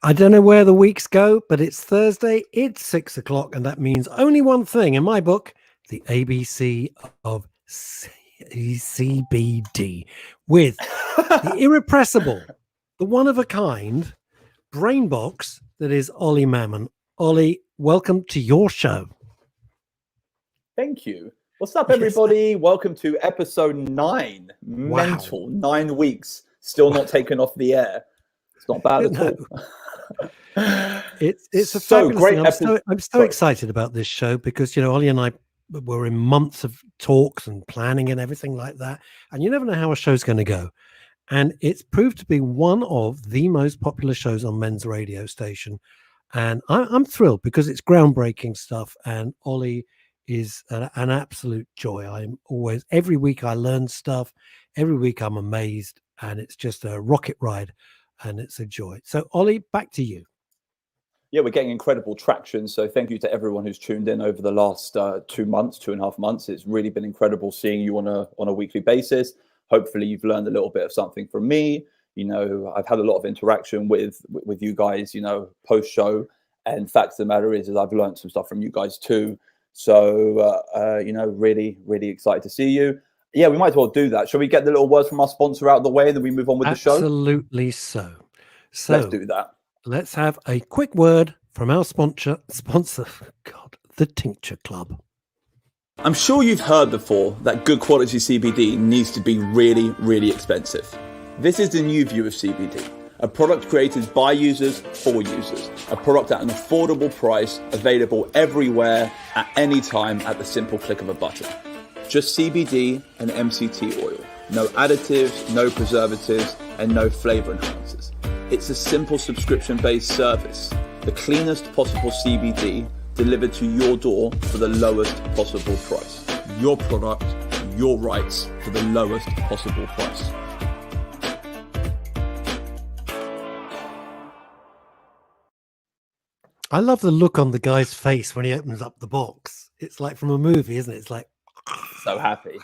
I don't know where the weeks go, but it's Thursday, it's 6 o'clock, and that means only one thing in my book, the ABC of CBD, with the irrepressible, the one-of-a-kind brain box that is Ollie Mammon. Ollie, welcome to your show. Thank you. What's up, everybody? Yes. Welcome to episode 9. Wow. Mental. 9 weeks. Still not taken off the air. It's not bad at all. It's a fabulous thing. I'm so excited about this show because, you know, Ollie and I were in months of talks and planning and everything like that. And you never know how a show's going to go. And it's proved to be one of the most popular shows on Men's radio station. And I'm thrilled because it's groundbreaking stuff. And Ollie is an absolute joy. I'm always, every week I learn stuff. Every week I'm amazed. And it's just a rocket ride. And it's a joy. So, Ollie, back to you. Yeah, we're getting incredible traction. So thank you to everyone who's tuned in over the last 2.5 months. It's really been incredible seeing you on a weekly basis. Hopefully you've learned a little bit of something from me. You know, I've had a lot of interaction with you guys, you know, post-show. And fact of the matter is I've learned some stuff from you guys too. So, you know, really, really excited to see you. Yeah, we might as well do that. Shall we get the little words from our sponsor out of the way and then we move on with the show? Absolutely so. So let's do that. Let's have a quick word from our sponsor, the Tincture Club. I'm sure you've heard before that good quality CBD needs to be really, really expensive. This is the new view of CBD, a product created by users for users, a product at an affordable price, available everywhere at any time at the simple click of a button. Just CBD and MCT oil, no additives, no preservatives, and no flavor enhancers. It's a simple subscription-based service, the cleanest possible CBD delivered to your door for the lowest possible price. Your product, your rights for the lowest possible price. I love the look on the guy's face when he opens up the box. It's like from a movie, isn't it? It's like so happy.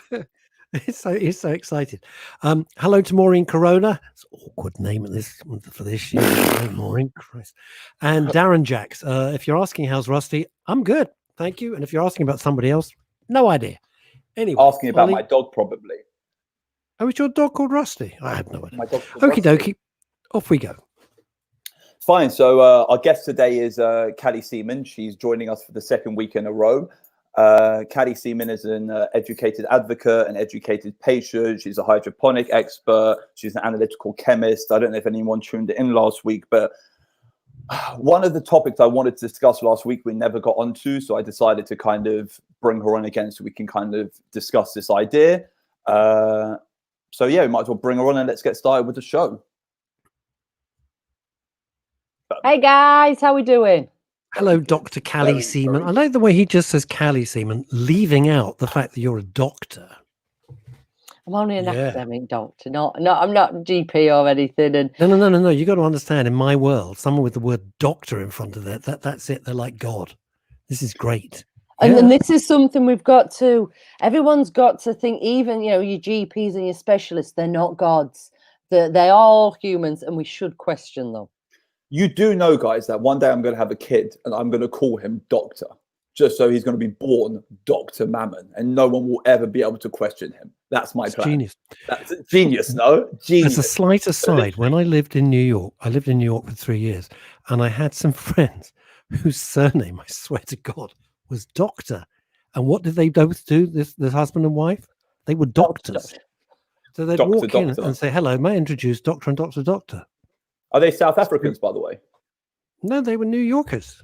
He's so excited. Hello to Maureen Corona. It's an awkward name for this year. Maureen, Christ. And Darren Jacks. If you're asking how's Rusty, I'm good, thank you. And if you're asking about somebody else, no idea. Anyway, asking about my dog, probably. Oh, is your dog called Rusty? I have no idea. My dog's Okie dokie, off we go. Fine. So our guest today is Callie Seaman. She's joining us for the second week in a row. Callie Seaman is an educated advocate, an educated patient. She's a hydroponic expert. She's an analytical chemist. I don't know if anyone tuned in last week, but one of the topics I wanted to discuss last week we never got onto, so I decided to kind of bring her on again so we can kind of discuss this idea. So yeah, we might as well bring her on and let's get started with the show. Hey guys, how we doing? Hello, Dr. Callie Seaman. I like the way he just says Callie Seaman, leaving out the fact that you're a doctor. I'm only an academic doctor, I'm not GP or anything. And no. You got to understand, in my world, someone with the word doctor in front of that's it. They're like God. This is great. And this is something everyone's got to think, even, you know, your GPs and your specialists, they're not gods. They are all humans and we should question them. You do know, guys, that one day I'm going to have a kid and I'm going to call him Doctor, just so he's going to be born Dr. Mammon and no one will ever be able to question him. That's my plan. Genius. That's genius, no? Genius. As a slight aside, when I lived in New York for 3 years, and I had some friends whose surname, I swear to God, was Doctor. And what did they both do, this husband and wife? They were doctors. So they'd walk in and say, hello, may I introduce Doctor and Doctor. Are they South Africans, by the way? No, they were New Yorkers.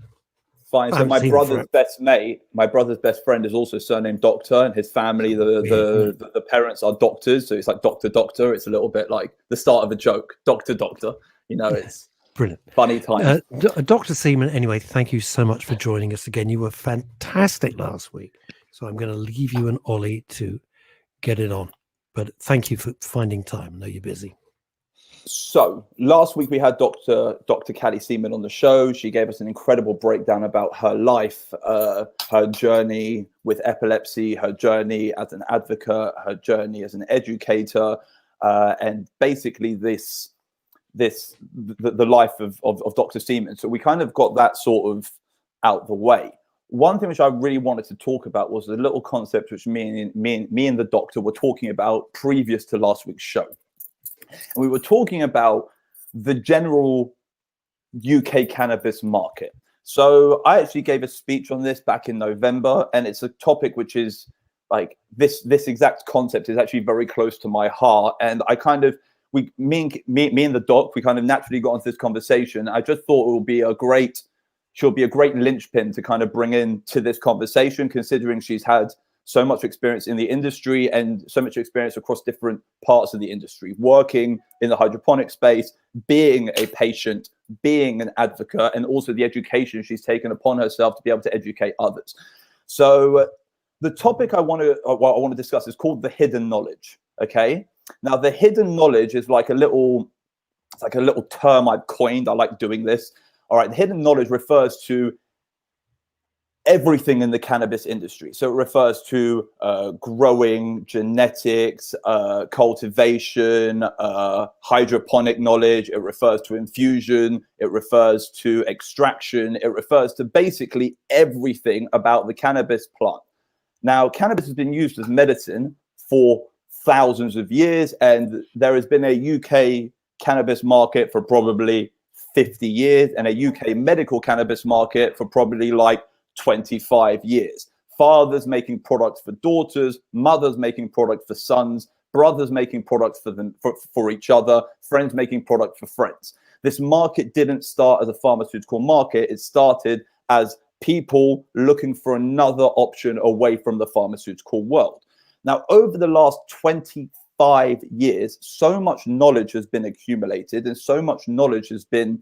Fine. So my brother's best friend is also surnamed Doctor, and his family, the parents are doctors. So it's like Doctor. It's a little bit like the start of a joke. Doctor. You know, it's brilliant. Funny time. Dr. Seaman, anyway, thank you so much for joining us again. You were fantastic last week. So I'm going to leave you and Ollie to get it on. But thank you for finding time. I know you're busy. So last week we had Dr. Callie Seaman on the show. She gave us an incredible breakdown about her life, her journey with epilepsy, her journey as an advocate, her journey as an educator, and basically this the life of Dr. Seaman. So we kind of got that sort of out the way. One thing which I really wanted to talk about was the little concept which me and the doctor were talking about previous to last week's show. And we were talking about the general UK cannabis market. So I actually gave a speech on this back in November, and it's a topic which is like this exact concept is actually very close to my heart. And I kind of, me and the doc, we kind of naturally got into this conversation. I just thought it would be she'll be a great linchpin to kind of bring into this conversation, considering she's had so much experience in the industry and so much experience across different parts of the industry, working in the hydroponic space, being a patient, being an advocate, and also the education she's taken upon herself to be able to educate others. So the topic I want to discuss is called the hidden knowledge. Okay. Now the hidden knowledge is like a little term I've coined. I like doing this. All right. The hidden knowledge refers to everything in the cannabis industry. So it refers to growing, genetics, cultivation, hydroponic knowledge. It refers to infusion. It refers to extraction. It refers to basically everything about the cannabis plant. Now, cannabis has been used as medicine for thousands of years, and there has been a UK cannabis market for probably 50 years and a UK medical cannabis market for probably like 25 years. Fathers making products for daughters, mothers making products for sons, brothers making products for each other, friends making products for friends. This market didn't start as a pharmaceutical market. It started as people looking for another option away from the pharmaceutical world. Now, over the last 25 years, so much knowledge has been accumulated and so much knowledge has been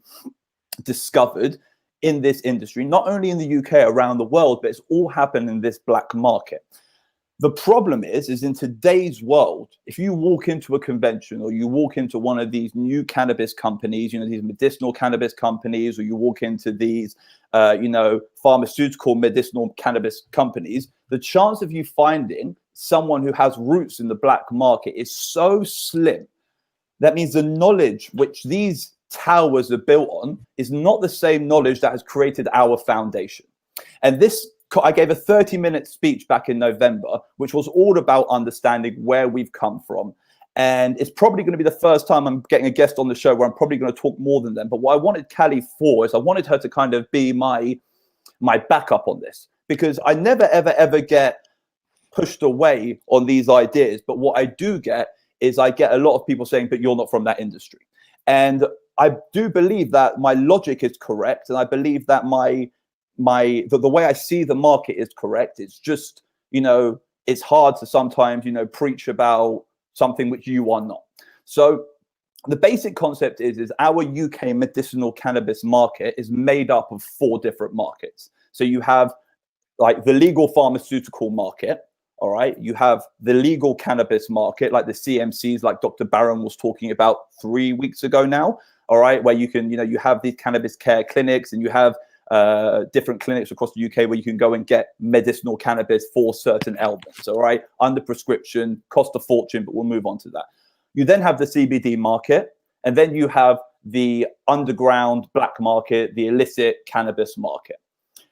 discovered in this industry, not only in the UK, around the world, but it's all happened in this black market. The problem is in today's world, if you walk into a convention or you walk into one of these new cannabis companies, these medicinal cannabis companies, or you walk into these, pharmaceutical medicinal cannabis companies, the chance of you finding someone who has roots in the black market is so slim. That means the knowledge which these towers are built on is not the same knowledge that has created our foundation. And this, I gave a 30-minute speech back in November, which was all about understanding where we've come from. And it's probably going to be the first time I'm getting a guest on the show where I'm probably going to talk more than them. But what I wanted Callie for is I wanted her to kind of be my backup on this, because I never, ever get pushed away on these ideas. But what I do get is I get a lot of people saying, but you're not from that industry. And I do believe that my logic is correct. And I believe that the way I see the market is correct. It's just, it's hard to sometimes, preach about something which you are not. So the basic concept is our UK medicinal cannabis market is made up of 4 different markets. So you have like the legal pharmaceutical market. All right. You have the legal cannabis market, like the CMCs, like Dr. Barron was talking about 3 weeks ago now. All right. Where you can, you have these cannabis care clinics, and you have different clinics across the UK where you can go and get medicinal cannabis for certain ailments. All right. Under prescription, cost a fortune, but we'll move on to that. You then have the CBD market, and then you have the underground black market, the illicit cannabis market.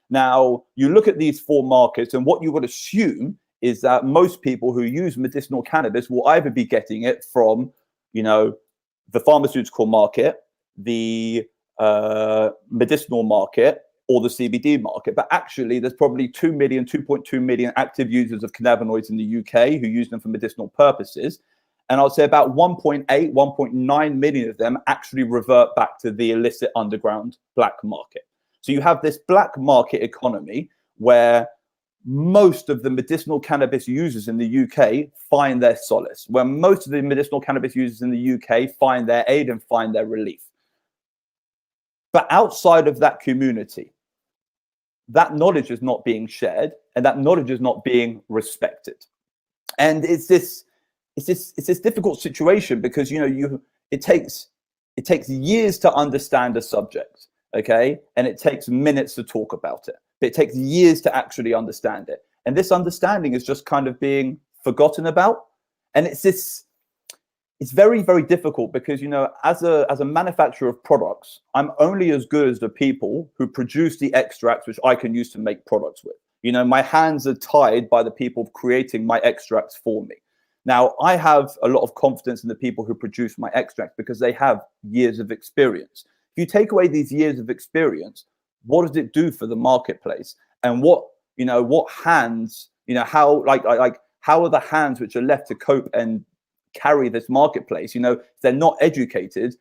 Now, you look at these 4 markets, and what you would assume is that most people who use medicinal cannabis will either be getting it from, the pharmaceutical market, the medicinal market, or the CBD market. But actually, there's probably 2.2 million active users of cannabinoids in the UK who use them for medicinal purposes. And I'll say about 1.9 million of them actually revert back to the illicit underground black market. So you have this black market economy where most of the medicinal cannabis users in the UK find their solace, where most of the medicinal cannabis users in the UK find their aid and find their relief. But outside of that community, that knowledge is not being shared, and that knowledge is not being respected. And it's this difficult situation because it takes years to understand a subject, okay, and it takes minutes to talk about it. But it takes years to actually understand it, and this understanding is just kind of being forgotten about. And it's it's very, very difficult because, you know, as a manufacturer of products, I'm only as good as the people who produce the extracts which I can use to make products with. You know, my hands are tied by the people creating my extracts for me. Now, I have a lot of confidence in the people who produce my extracts because they have years of experience. If you take away these years of experience, what does it do for the marketplace? And what hands, you know, how how are the hands which are left to cope and carry this marketplace? You know, if they're not educated,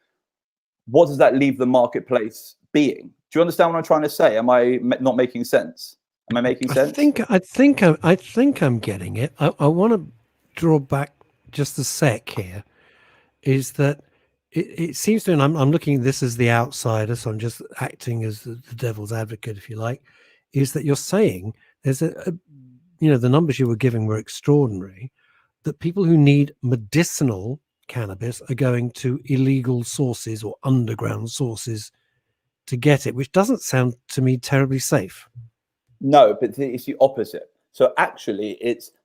what does that leave the marketplace being? Do you understand what I'm trying to say? Am I not making sense? Am I making sense? I think I'm getting it. I want to draw back just a sec here. Is that it seems to me, and I'm looking at this as the outsider, so I'm just acting as the devil's advocate, if you like, is that you're saying there's you know, the numbers you were giving were extraordinary, that people who need medicinal cannabis are going to illegal sources or underground sources to get it, which doesn't sound to me terribly safe. No, but it's the opposite. So actually,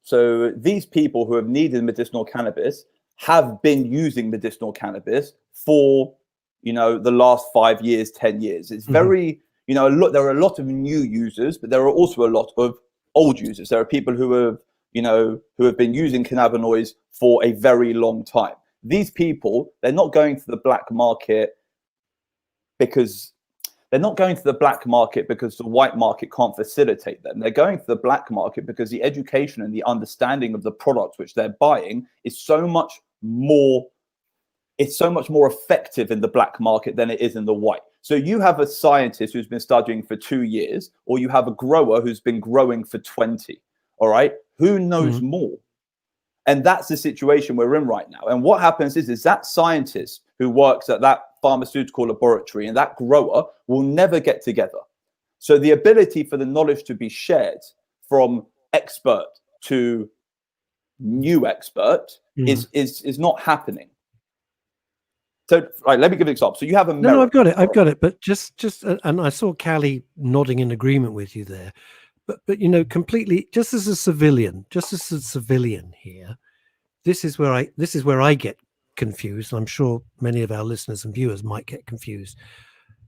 so these people who have needed medicinal cannabis have been using medicinal cannabis for, you know, the last 5 years, 10 years. It's very, you know, there are a lot of new users, but there are also a lot of old users. There are people who have, you know, who have been using cannabinoids for a very long time. These people, they're not going to the black market because the white market can't facilitate them. They're going to the black market because the education and the understanding of the products which they're buying is so much more effective in the black market than it is in the white. So you have a scientist who's been studying for 2 years, or you have a grower who's been growing for 20. All right. Who knows more? And that's the situation we're in right now. And what happens is that scientist who works at that pharmaceutical laboratory and that grower will never get together. So the ability for the knowledge to be shared from expert to new expert is not happening. So, right, let me give an example. So you have a no, I've got it. But just, and I saw Callie nodding in agreement with you there. But you know, completely, just as a civilian here, this is where I get confused. I'm sure many of our listeners and viewers might get confused.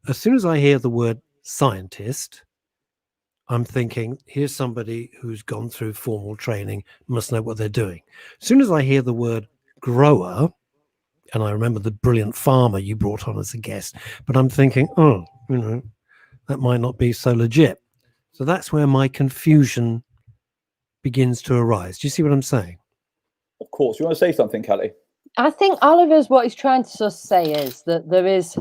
As soon as I hear the word scientist, I'm thinking, here's somebody who's gone through formal training, must know what they're doing. As soon as I hear the word grower, and I remember the brilliant farmer you brought on as a guest, but I'm thinking, oh, you know, that might not be so legit. So that's where my confusion begins to arise. Do you see what I'm saying? Of course. You want to say something, Kelly? I think Oliver's what he's trying to say is that there is,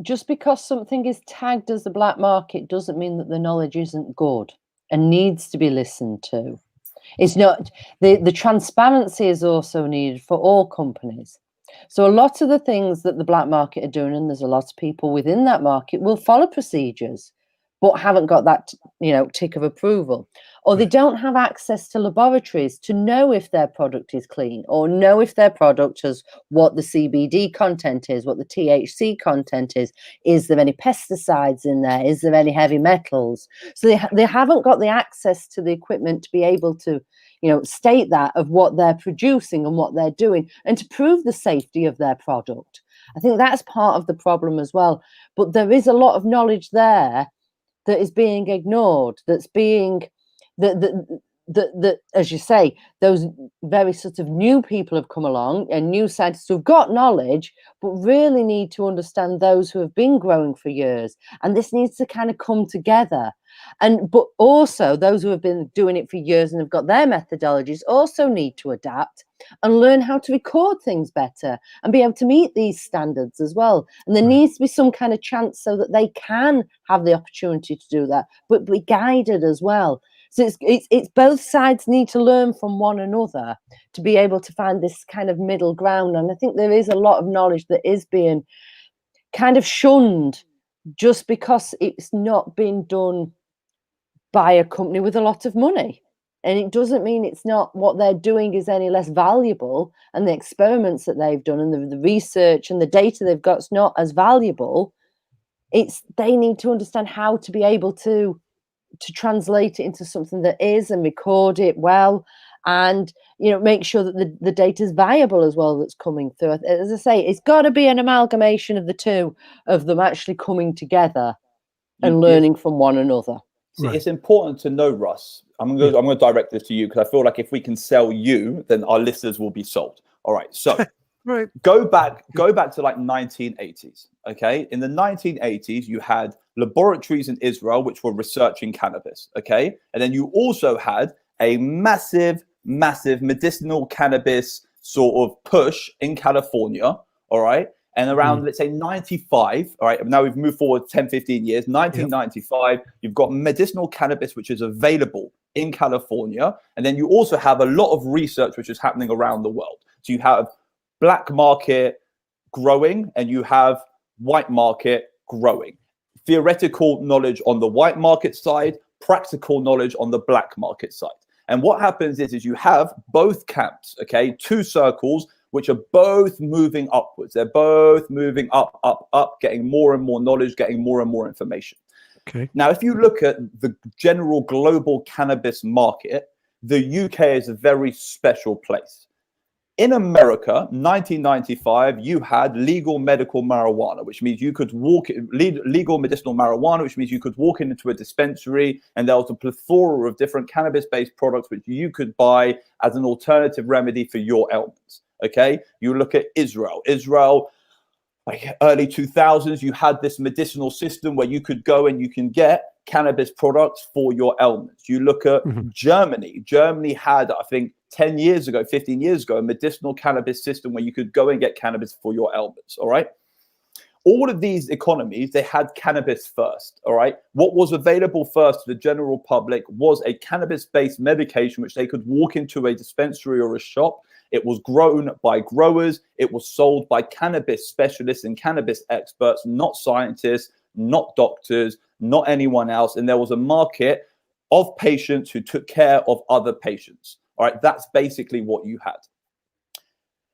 just because something is tagged as the black market doesn't mean that the knowledge isn't good and needs to be listened to. It's not, the transparency is also needed for all companies. So a lot of the things that the black market are doing, and there's a lot of people within that market, will follow procedures, but haven't got that, you know, tick of approval, or they don't have access to laboratories to know if their product is clean, or know if their product has what the CBD content is, what the THC content is. Is there any pesticides in there? Is there any heavy metals? So they haven't got the access to the equipment to be able to, you know, state that of what they're producing and what they're doing, and to prove the safety of their product. I think that's part of the problem as well. But there is a lot of knowledge there that is being ignored, that's being that as you say, those very sort of new people have come along, and new scientists who've got knowledge but really need to understand those who have been growing for years, and this needs to kind of come together. But also those who have been doing it for years and have got their methodologies also need to adapt and learn how to record things better and be able to meet these standards as well. And there needs to be some kind of chance so that they can have the opportunity to do that, but be guided as well. So it's both sides need to learn from one another to be able to find this kind of middle ground. And I think there is a lot of knowledge that is being kind of shunned just because it's not been done by a company with a lot of money. And it doesn't mean it's not, what they're doing is any less valuable, and the experiments that they've done and the research and the data they've got is not as valuable. It's, they need to understand how to be able to translate it into something that is, and record it well, and make sure that the data is viable as well that's coming through. As I say, it's got to be an amalgamation of the two of them actually coming together and learning from one another. See, it's important to know, Russ. I'm going to direct this to you because I feel like if we can sell you, then our listeners will be sold. All right, so go back to like 1980s. Okay, in the 1980s, you had laboratories in Israel which were researching cannabis. Okay, and then you also had a massive medicinal cannabis sort of push in California. All right. And around, let's say 95, all right, now we've moved forward 10, 15 years, 1995, you've got medicinal cannabis, which is available in California. And then you also have a lot of research, which is happening around the world. So you have black market growing and you have white market growing. Theoretical knowledge on the white market side, practical knowledge on the black market side. And what happens is you have both camps, okay, two circles, which are both moving upwards. They're both moving up, getting more and more knowledge, getting more and more information. Okay. Now, if you look at the general global cannabis market, the UK is a very special place. In America, 1995, you had legal medical marijuana, which means you could legal medicinal marijuana, which means you could walk into a dispensary and there was a plethora of different cannabis-based products which you could buy as an alternative remedy for your ailments. Okay, you look at Israel, like early 2000s, you had this medicinal system where you could go and you can get cannabis products for your ailments. You look at Germany had, I think, 10 years ago, 15 years ago, a medicinal cannabis system where you could go and get cannabis for your ailments. All right. All of these economies, they had cannabis first. All right. What was available first to the general public was a cannabis-based medication, which they could walk into a dispensary or a shop. It was grown by growers. It was sold by cannabis specialists and cannabis experts, not scientists, not doctors, not anyone else. And there was a market of patients who took care of other patients. All right, that's basically what you had.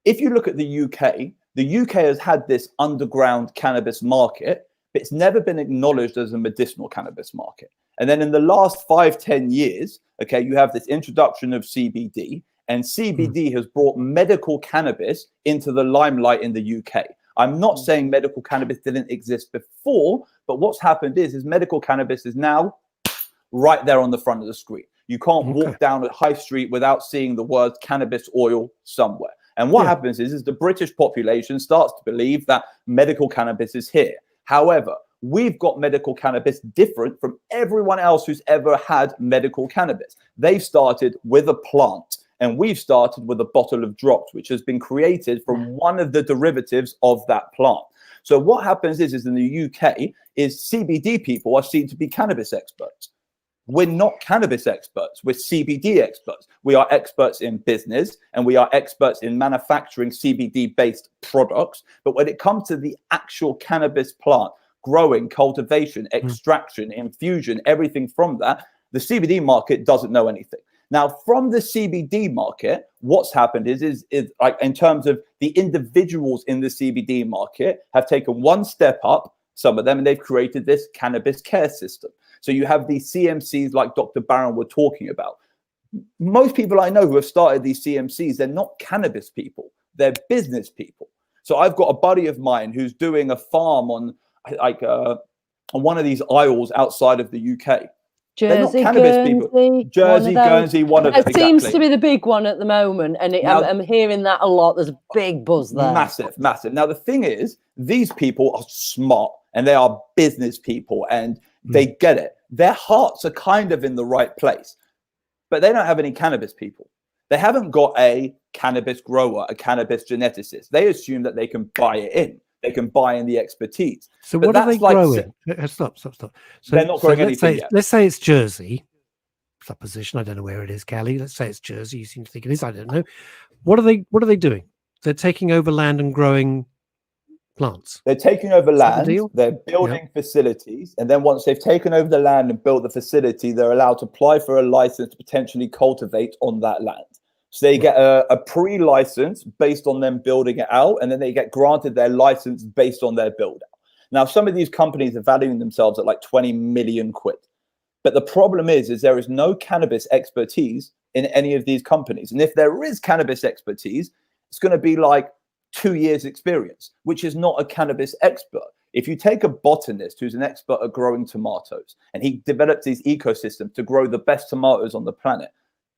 If you look at the UK has had this underground cannabis market, but it's never been acknowledged as a medicinal cannabis market. And then in the last 5-10 years, okay, you have this introduction of CBD. And CBD has brought medical cannabis into the limelight in the UK. I'm not saying medical cannabis didn't exist before, but what's happened is medical cannabis is now right there on the front of the screen. You can't walk down a high street without seeing the word cannabis oil somewhere. And what happens is the British population starts to believe that medical cannabis is here. However, we've got medical cannabis different from everyone else who's ever had medical cannabis. They started with a plant. And we've started with a bottle of drops, which has been created from one of the derivatives of that plant. So what happens is in the UK is CBD people are seen to be cannabis experts. We're not cannabis experts. We're CBD experts. We are experts in business and we are experts in manufacturing CBD-based products. But when it comes to the actual cannabis plant, growing, cultivation, extraction, infusion, everything from that, the CBD market doesn't know anything. Now, from the CBD market, what's happened is like in terms of the individuals in the CBD market have taken one step up, some of them, and they've created this cannabis care system. So you have these CMCs like Dr. Barron were talking about. Most people I know who have started these CMCs, they're not cannabis people, they're business people. So I've got a buddy of mine who's doing a farm on one of these isles outside of the UK. Jersey, Guernsey, Guernsey, one of them. It seems to be the big one at the moment, and I'm hearing that a lot. There's a big buzz there. Massive. Now, the thing is, these people are smart, and they are business people, and they get it. Their hearts are kind of in the right place, but they don't have any cannabis people. They haven't got a cannabis grower, a cannabis geneticist. They assume that they can buy it in. They can buy in the expertise. So what are they growing? Stop. So they're not growing anything yet. Let's say it's Jersey. Supposition. I don't know where it is, Callie. Let's say it's Jersey. You seem to think it is. I don't know. What are they doing? They're taking over land and growing plants. They're taking over land. They're building facilities. And then once they've taken over the land and built the facility, they're allowed to apply for a license to potentially cultivate on that land. So they get a pre-license based on them building it out, and then they get granted their license based on their build out. Now, some of these companies are valuing themselves at like 20 million quid. But the problem is there is no cannabis expertise in any of these companies. And if there is cannabis expertise, it's going to be like 2 years experience, which is not a cannabis expert. If you take a botanist who's an expert at growing tomatoes and he develops these ecosystems to grow the best tomatoes on the planet,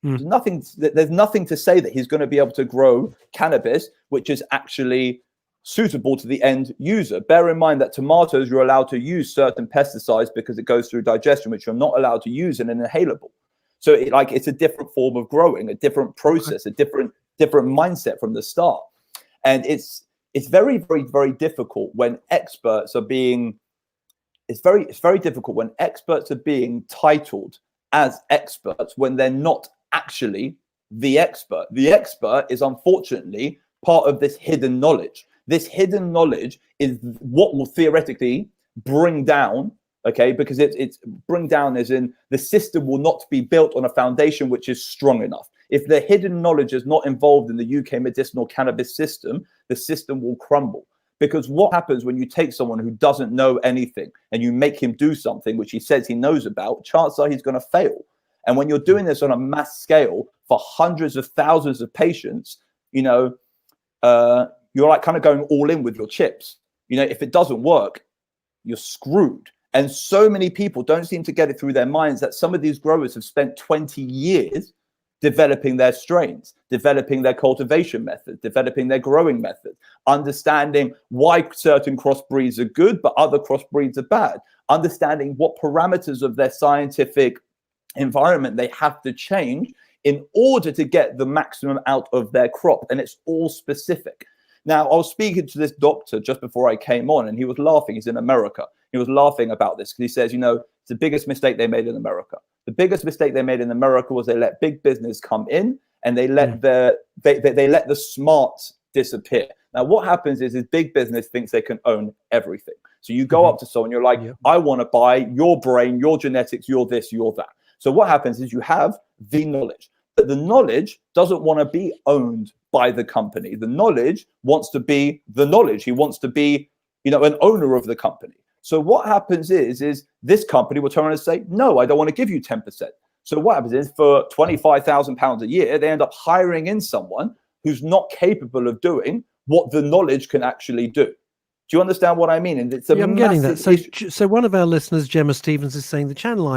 there's nothing to say that he's going to be able to grow cannabis, which is actually suitable to the end user. Bear in mind that tomatoes, you're allowed to use certain pesticides because it goes through digestion, which you're not allowed to use in an inhalable. So it's a different form of growing, a different process, a different mindset from the start. And it's very, very, very difficult when experts are being, it's very difficult when experts are being titled as experts when they're not actually the expert. The expert is unfortunately part of this hidden knowledge. This hidden knowledge is what will theoretically bring down, okay, because it's bring down as in the system will not be built on a foundation which is strong enough. If the hidden knowledge is not involved in the UK medicinal cannabis system, the system will crumble. Because what happens when you take someone who doesn't know anything and you make him do something which he says he knows about, chances are he's going to fail. And when you're doing this on a mass scale for hundreds of thousands of patients, you're like kind of going all in with your chips. If it doesn't work, you're screwed. And so many people don't seem to get it through their minds that some of these growers have spent 20 years developing their strains, developing their cultivation methods, developing their growing methods, understanding why certain crossbreeds are good, but other crossbreeds are bad, understanding what parameters of their scientific environment they have to change in order to get the maximum out of their crop. And it's all specific. Now, I was speaking to this doctor just before I came on, and he was laughing. He's in America. He was laughing about this because he says, it's the biggest mistake they made in America. The biggest mistake they made in America was they let big business come in and they let they let the smarts disappear. Now, what happens is big business thinks they can own everything. So you go up to someone, you're like, I want to buy your brain, your genetics, your this, your that. So what happens is you have the knowledge, but the knowledge doesn't want to be owned by the company. The knowledge wants to be the knowledge. He wants to be, an owner of the company. So what happens is this company will turn around and say, no, I don't want to give you 10%. So what happens is for £25,000 a year, they end up hiring in someone who's not capable of doing what the knowledge can actually do. Do you understand what I mean? And it's I'm getting that. So one of our listeners, Gemma Stevens, is saying the Channel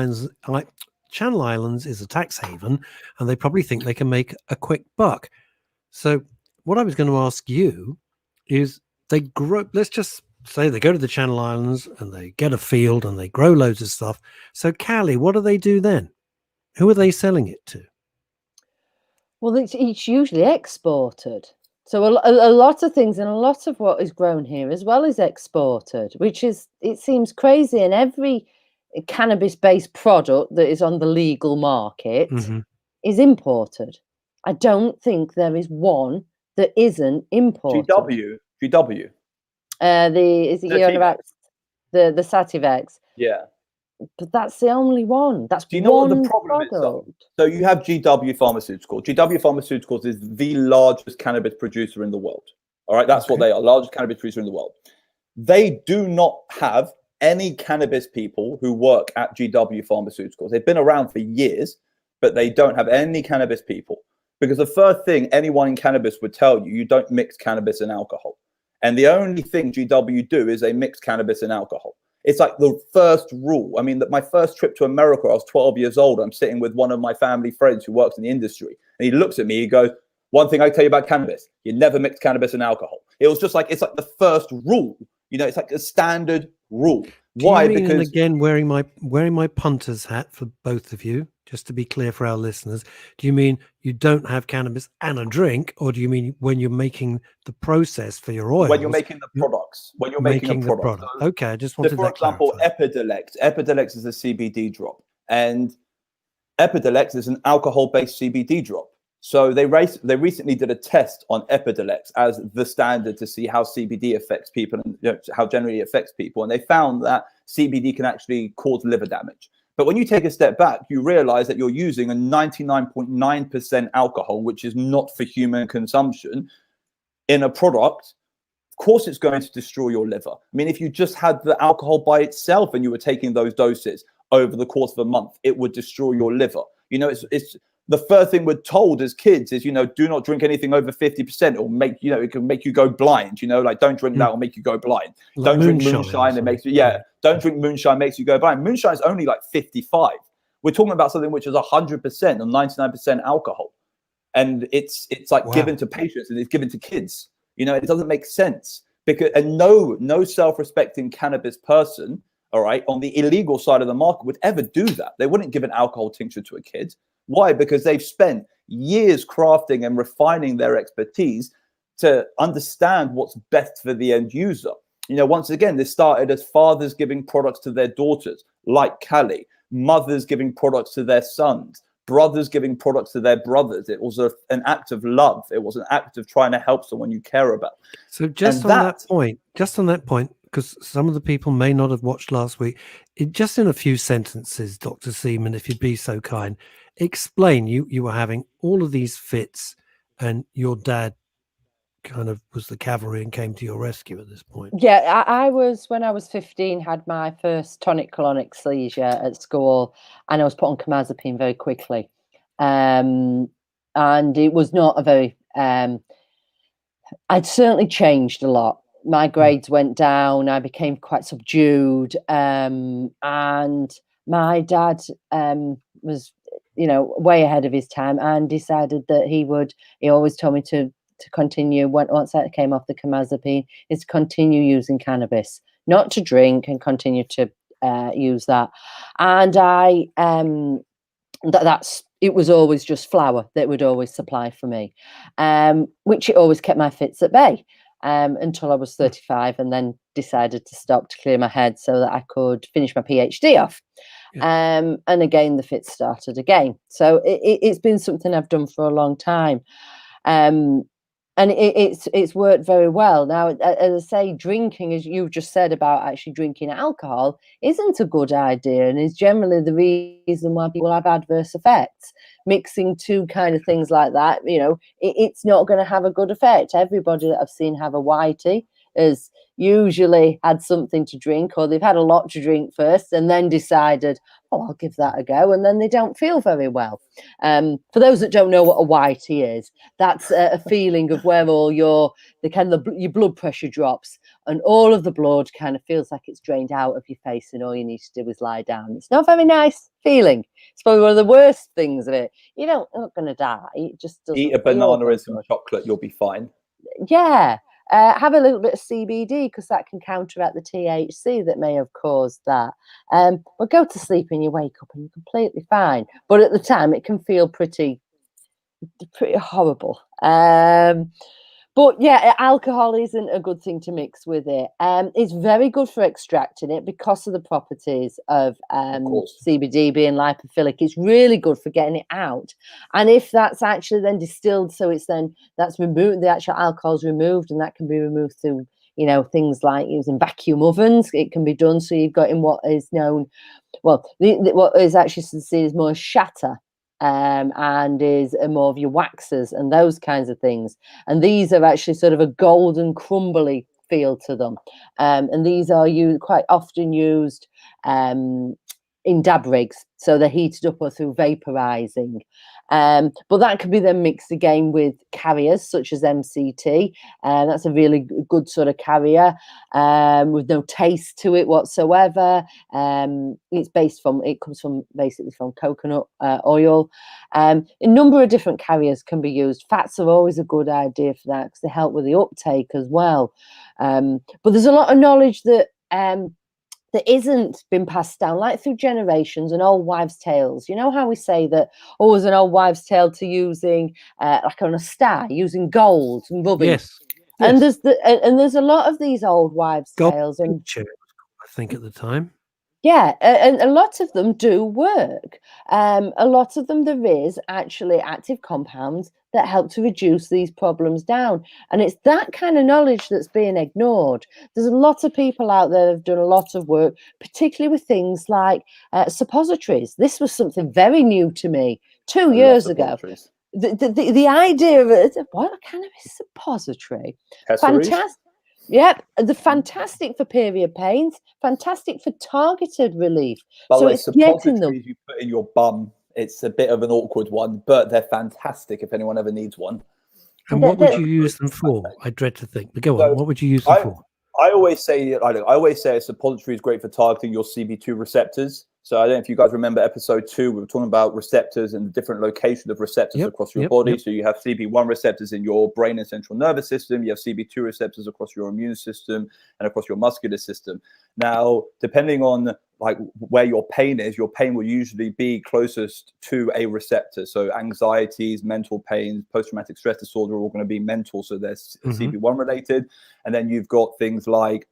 Islands is a tax haven, and they probably think they can make a quick buck. So what I was going to ask you is they grow, let's just say they go to the Channel Islands and they get a field and they grow loads of stuff. So Callie, what do they do then? Who are they selling it to? Well, it's usually exported. So a lot of things and a lot of what is grown here as well is exported, which is, it seems crazy. And every cannabis-based product that is on the legal market is imported. I don't think there is one that isn't imported. GW. The Sativex? Yeah. But that's the only one. That's Do you know one what the problem product. is? So you have GW Pharmaceuticals. GW Pharmaceuticals is the largest cannabis producer in the world. All right, that's what they are, largest cannabis producer in the world. They do not have any cannabis people who work at GW Pharmaceuticals. They've been around for years, but they don't have any cannabis people. Because the first thing anyone in cannabis would tell you, you don't mix cannabis and alcohol. And the only thing GW do is they mix cannabis and alcohol. It's like the first rule. I mean, my first trip to America, I was 12 years old. I'm sitting with one of my family friends who works in the industry. And he looks at me, he goes, one thing I tell you about cannabis, you never mix cannabis and alcohol. It was just like, it's like the first rule. It's like a standard rule. Why? Because, and again, wearing my punter's hat for both of you, just to be clear for our listeners, do you mean you don't have cannabis and a drink, or do you mean when you're making the process for your oils? When you're making the products. When you're making the product. So, okay, I just wanted that clarified. For example, Epidiolex is a CBD drop, and Epidiolex is an alcohol-based CBD drop. So they recently did a test on Epidiolex as the standard to see how CBD affects people and how generally it affects people, and they found that CBD can actually cause liver damage. But when you take a step back, you realize that you're using a 99.9% alcohol, which is not for human consumption, in a product. Of course, it's going to destroy your liver. I mean, if you just had the alcohol by itself and you were taking those doses over the course of a month, it would destroy your liver. It's the first thing we're told as kids is, do not drink anything over 50% or it can make you go blind, like don't drink that or make you go blind. Like don't drink moonshine, it makes you, don't drink moonshine, makes you go blind. Moonshine is only like 55. We're talking about something which is 100% or 99% alcohol. And it's like given to patients and it's given to kids. It doesn't make sense and no self-respecting cannabis person, all right, on the illegal side of the market would ever do that. They wouldn't give an alcohol tincture to a kid. Why? Because they've spent years crafting and refining their expertise to understand what's best for the end user. Once again, this started as fathers giving products to their daughters, like Cali, mothers giving products to their sons, brothers giving products to their brothers. It was an act of love. It was an act of trying to help someone you care about. So just on that point, because some of the people may not have watched last week, just in a few sentences, Dr. Seaman, if you'd be so kind, explain, you were having all of these fits and your dad kind of was the cavalry and came to your rescue at this point. Yeah, I was, when I was 15, had my first tonic-clonic seizure at school, and I was put on clonazepam very quickly. And it was not a very, I'd certainly changed a lot. My grades went down, I became quite subdued, and my dad was, way ahead of his time and decided that he always told me to continue, once I came off the clonazepam, is to continue using cannabis, not to drink, and continue to use that. And it was always just flour that would always supply for me, which it always kept my fits at bay. Until I was 35, and then decided to stop to clear my head so that I could finish my PhD off. And again, the fits started again. So it's been something I've done for a long time. And it's worked very well. Now, as I say, drinking, as you've just said about actually drinking alcohol, isn't a good idea, and is generally the reason why people have adverse effects. Mixing two kind of things like that, it's not going to have a good effect. Everybody that I've seen have a whitey has usually had something to drink, or they've had a lot to drink first and then decided, oh, I'll give that a go, and then they don't feel very well. For those that don't know what a whitey is, that's a feeling of where all your blood pressure drops, and all of the blood kind of feels like it's drained out of your face, and all you need to do is lie down. It's not a very nice feeling. It's probably one of the worst things of it. You're not going to die. It just doesn't. Eat a banana and some chocolate, you'll be fine. Yeah. Have a little bit of CBD, because that can counteract the THC that may have caused that. But go to sleep and you wake up and you're completely fine. But at the time, it can feel pretty horrible. But yeah, alcohol isn't a good thing to mix with it. It's very good for extracting it because of the properties of CBD being lipophilic. It's really good for getting it out. And if that's actually then distilled, so that's removed, the actual alcohol is removed, and that can be removed through, things like using vacuum ovens. It can be done. So you've got in what is known, what is actually seen as more shatter. And is more of your waxes and those kinds of things. And these are actually sort of a golden crumbly feel to them. And these are quite often used in dab rigs. So they're heated up or through vaporizing. But that could be then mixed again with carriers such as MCT. That's a really good sort of carrier with no taste to it whatsoever. It comes from basically from coconut oil. A number of different carriers can be used. Fats are always a good idea for that because they help with the uptake as well. But there's a lot of knowledge that that isn't been passed down, like through generations and old wives' tales. You know how we say that, there's an old wives' tale to using, like on a star, using gold and rubbing. Yes. And there's a lot of these old wives' tales. And I think at the time. Yeah, and a lot of them do work. A lot of them, there is actually active compounds that help to reduce these problems down. And it's that kind of knowledge that's being ignored. There's a lot of people out there that have done a lot of work, particularly with things like suppositories. This was something very new to me 2 years ago. The idea of it, what a cannabis suppository. Fantastic. Yep, the fantastic for period pains, fantastic for targeted relief. By the way, it's getting them. suppositories you put in your bum It's a bit of an awkward one, but they're fantastic if anyone ever needs one. And what would you use them for? I dread to think. But go on. What would you use them for? I always say a suppository is great for targeting your CB2 receptors. So I don't know if you guys remember episode 2, we were talking about receptors and the different locations of receptors across your body. So you have CB1 receptors in your brain and central nervous system. You have CB2 receptors across your immune system and across your muscular system. Now, depending on like where your pain is, your pain will usually be closest to a receptor. So anxieties, mental pain, post-traumatic stress disorder are all going to be mental. So they're CB1 related. And then you've got things like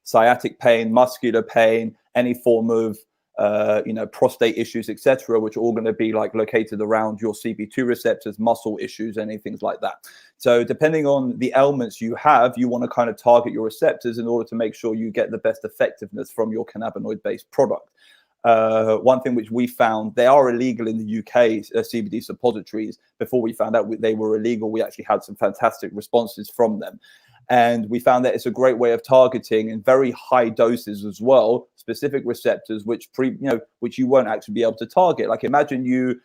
sciatic pain, muscular pain, any form of prostate issues, etc., which are all going to be like located around your CB2 receptors, muscle issues, any things like that. So depending on the ailments you have, you want to kind of target your receptors in order to make sure you get the best effectiveness from your cannabinoid-based product. One thing which we found, they are illegal in the UK, CBD suppositories. Before we found out they were illegal, we actually had some fantastic responses from them. And we found that it's a great way of targeting in very high doses as well, specific receptors, which you won't actually be able to target. Like imagine you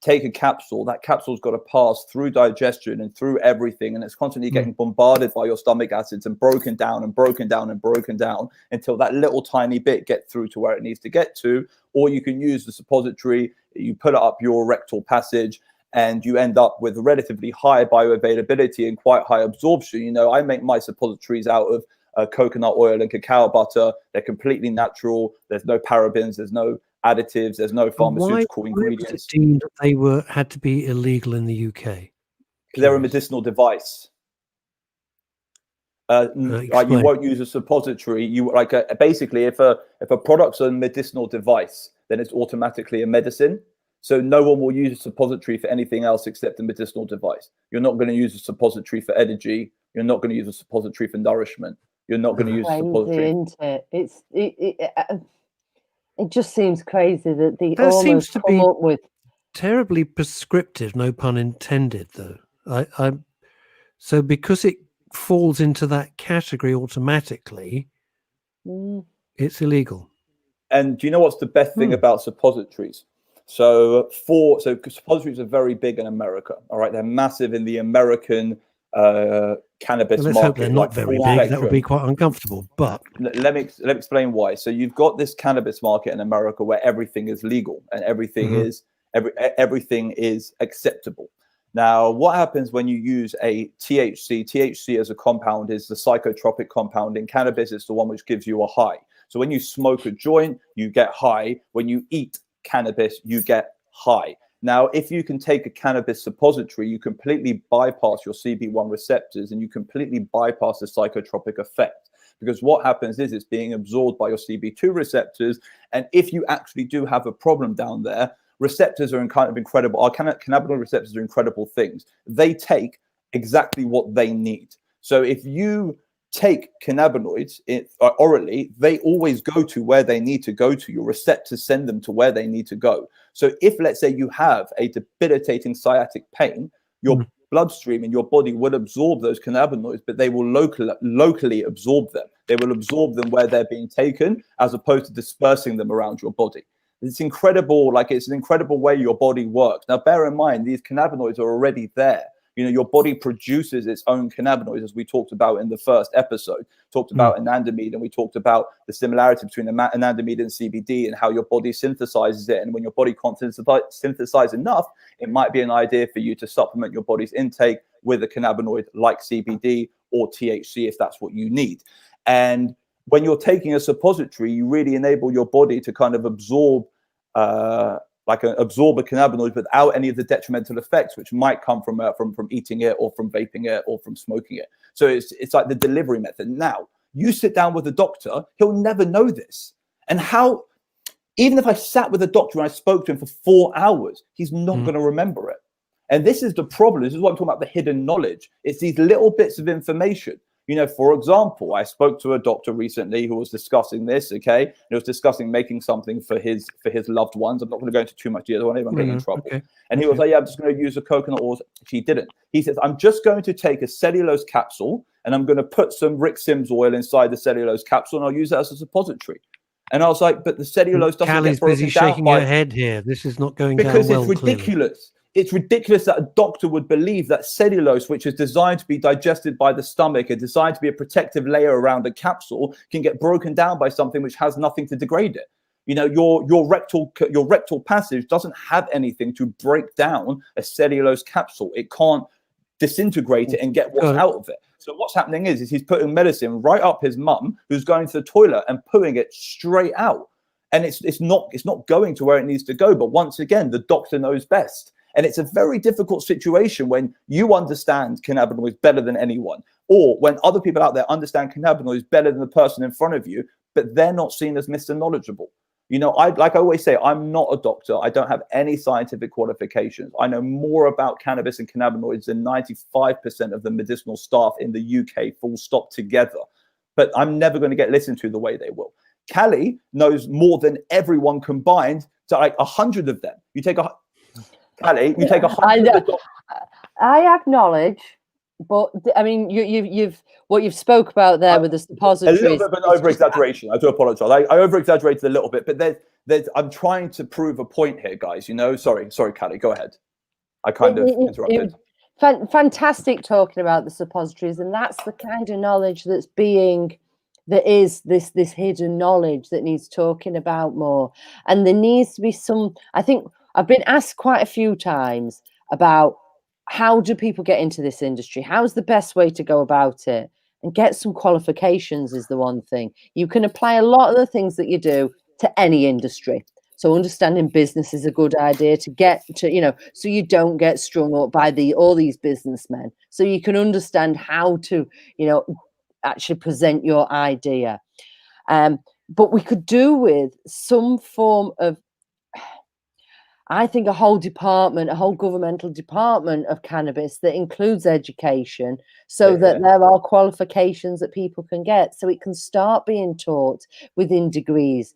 take a capsule, that capsule's got to pass through digestion and through everything, and it's constantly getting bombarded by your stomach acids and broken down and broken down and broken down until that little tiny bit gets through to where it needs to get to. Or you can use the suppository, you put it up your rectal passage, and you end up with relatively high bioavailability and quite high absorption. I make my suppositories out of coconut oil and cacao butter. They're completely natural. There's no parabens. There's no additives. There's no pharmaceutical ingredients. Why was it deemed that they had to be illegal in the UK? Because they're a medicinal device. You won't use a suppository. Basically, if a product's a medicinal device, then it's automatically a medicine. So no one will use a suppository for anything else except a medicinal device. You're not going to use a suppository for energy. You're not going to use a suppository for nourishment. You're not going to use a suppository. Isn't it? It just seems crazy that they That almost seems to come be up with terribly prescriptive, no pun intended, though. So because it falls into that category automatically, it's illegal. And do you know what's the best thing about suppositories? So suppositories are very big in America. All right, they're massive in the American cannabis Let's market. hope they're not very big. Spectrum. That would be quite uncomfortable. But let me explain why. So you've got this cannabis market in America where everything is legal and everything is acceptable. Now, what happens when you use a THC? THC as a compound is the psychotropic compound in cannabis. It's the one which gives you a high. So when you smoke a joint, you get high. When you eat cannabis, you get high. Now, if you can take a cannabis suppository, you completely bypass your CB1 receptors and you completely bypass the psychotropic effect. Because what happens is it's being absorbed by your CB2 receptors. And if you actually do have a problem down there, receptors are kind of incredible. Our cannabinoid receptors are incredible things. They take exactly what they need. So if you take cannabinoids orally, they always go to where they need to go to. Your receptors send them to where they need to go. So if, let's say, you have a debilitating sciatic pain, your bloodstream in your body will absorb those cannabinoids, but they will locally absorb them. They will absorb them where they're being taken, as opposed to dispersing them around your body. It's incredible. It's an incredible way your body works. Now, bear in mind, these cannabinoids are already there. Your body produces its own cannabinoids, as we talked about in the first episode. Talked about anandamide, and we talked about the similarity between anandamide and CBD and how your body synthesizes it. And when your body can't synthesize enough, it might be an idea for you to supplement your body's intake with a cannabinoid like CBD or THC if that's what you need. And when you're taking a suppository, you really enable your body to kind of absorb absorb a cannabinoid without any of the detrimental effects which might come from eating it or from vaping it or from smoking it. So it's like the delivery method. Now, you sit down with a doctor, he'll never know this. And even if I sat with a doctor and I spoke to him for 4 hours, he's not going to remember it. And this is the problem. This is what I'm talking about, the hidden knowledge. It's these little bits of information. For example, I spoke to a doctor recently who was discussing this, okay? And he was discussing making something for his loved ones. I'm not going to go into too much detail. I don't want anyone getting in trouble. Okay. And he was like, yeah, I'm just going to use a coconut oil. She didn't. He says, I'm just going to take a cellulose capsule and I'm going to put some Rick Sims oil inside the cellulose capsule and I'll use that as a suppository. And I was like, but the cellulose doesn't Callie's get broken busy down shaking by... her head here. This is not going down Because well, it's ridiculous. It's ridiculous that a doctor would believe that cellulose, which is designed to be digested by the stomach and designed to be a protective layer around a capsule, can get broken down by something which has nothing to degrade it. You know, your rectal passage doesn't have anything to break down a cellulose capsule. It can't disintegrate it and get what's out of it. So what's happening is he's putting medicine right up his mum, who's going to the toilet, and pulling it straight out. And it's not going to where it needs to go. But once again, the doctor knows best. And it's a very difficult situation when you understand cannabinoids better than anyone, or when other people out there understand cannabinoids better than the person in front of you, but they're not seen as Mr. Knowledgeable. You know, like I always say, I'm not a doctor. I don't have any scientific qualifications. I know more about cannabis and cannabinoids than 95% of the medicinal staff in the UK, full stop, together. But I'm never going to get listened to the way they will. Callie knows more than everyone combined, to like 100 of them. You take a Callie, you take 100. I acknowledge, but I mean, you've what you've spoke about there with the suppositories. A little bit of an over-exaggeration. I do apologize. I over-exaggerated a little bit, but there's I'm trying to prove a point here, guys. You know, sorry, Callie, go ahead. I kind of interrupted. Fantastic talking about the suppositories, and that's the kind of knowledge that is this hidden knowledge that needs talking about more. And there needs to be some, I think I've been asked quite a few times about how do people get into this industry? How's the best way to go about it? And get some qualifications is the one thing. You can apply a lot of the things that you do to any industry. So understanding business is a good idea to get to, you know, so you don't get strung up by all these businessmen. So you can understand how to, you know, actually present your idea. But we could do with some form of, I think, a whole governmental department of cannabis that includes education, so that there are qualifications that people can get, so it can start being taught within degrees,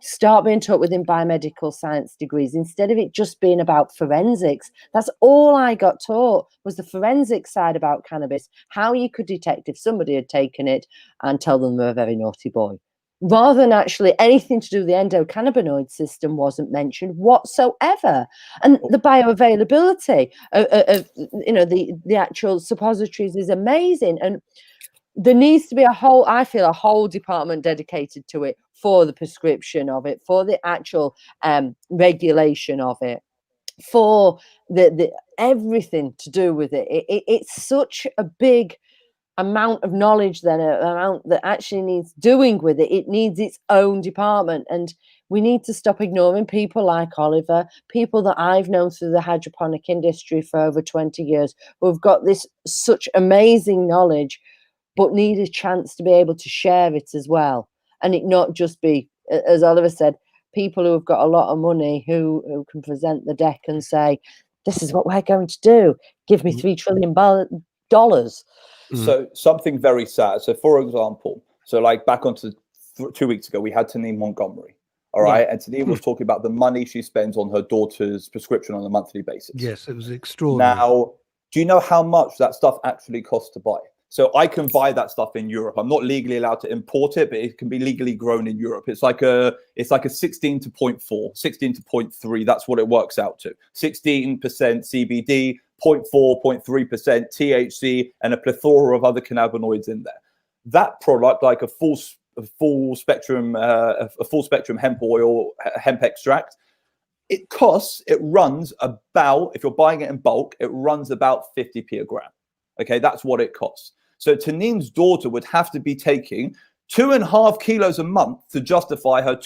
start being taught within biomedical science degrees, instead of it just being about forensics. That's all I got taught, was the forensic side about cannabis, how you could detect if somebody had taken it and tell them they're a very naughty boy. Rather than actually anything to do with the endocannabinoid system wasn't mentioned whatsoever. And the bioavailability of you know, the actual suppositories is amazing. And there needs to be a whole department dedicated to it, for the prescription of it, for the actual regulation of it, for the everything to do with it. It's such a big amount of knowledge, then an amount that actually needs doing with it. It needs its own department, and we need to stop ignoring people like Oliver, people that I've known through the hydroponic industry for over 20 years, who've got this such amazing knowledge, but need a chance to be able to share it as well. And it not just be, as Oliver said, people who have got a lot of money who can present the deck and say, this is what we're going to do. Give me $3 trillion. So something very sad. So for example, so like back onto 2 weeks ago, we had Tanine Montgomery. All right. Yeah. And Tanine was talking about the money she spends on her daughter's prescription on a monthly basis. Yes, it was extraordinary. Now, do you know how much that stuff actually costs to buy? So I can buy that stuff in Europe. I'm not legally allowed to import it, but it can be legally grown in Europe. It's like a 16 to 0.4, 16 to 0.3. That's what it works out to. 16% CBD, 0.4, 0.3% THC, and a plethora of other cannabinoids in there. That product, like a full spectrum hemp oil, hemp extract, it runs about, if you're buying it in bulk, it runs about 50p a gram. Okay, that's what it costs. So Tanine's daughter would have to be taking 2.5 kilos a month to justify her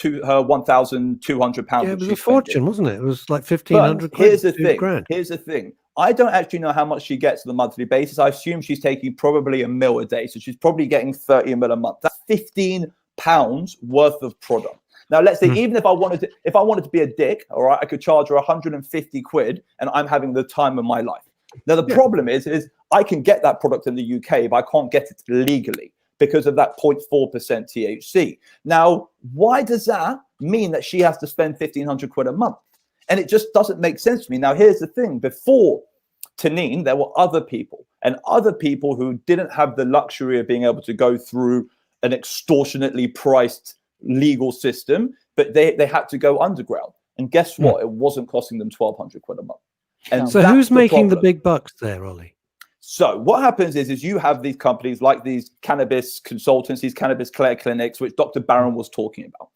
1,200 pounds. Yeah, it was a fortune, wasn't it? It was like 1,500 quid. Here's the thing. I don't actually know how much she gets on a monthly basis. I assume she's taking probably a mil a day. So she's probably getting 30 mil a month. That's 15 pounds worth of product. Now, let's say even if I wanted to be a dick, all right, I could charge her 150 quid and I'm having the time of my life. Now, the problem is I can get that product in the UK, but I can't get it legally because of that 0.4% THC. Now, why does that mean that she has to spend 1,500 quid a month? And it just doesn't make sense to me. Now, here's the thing. Before Tanine, there were other people who didn't have the luxury of being able to go through an extortionately priced legal system, but they had to go underground. And guess what? It wasn't costing them 1,200 quid a month. And so who's making the big bucks there, Ollie? So what happens is you have these companies like these cannabis consultancies, cannabis care clinics, which Dr. Barron was talking about.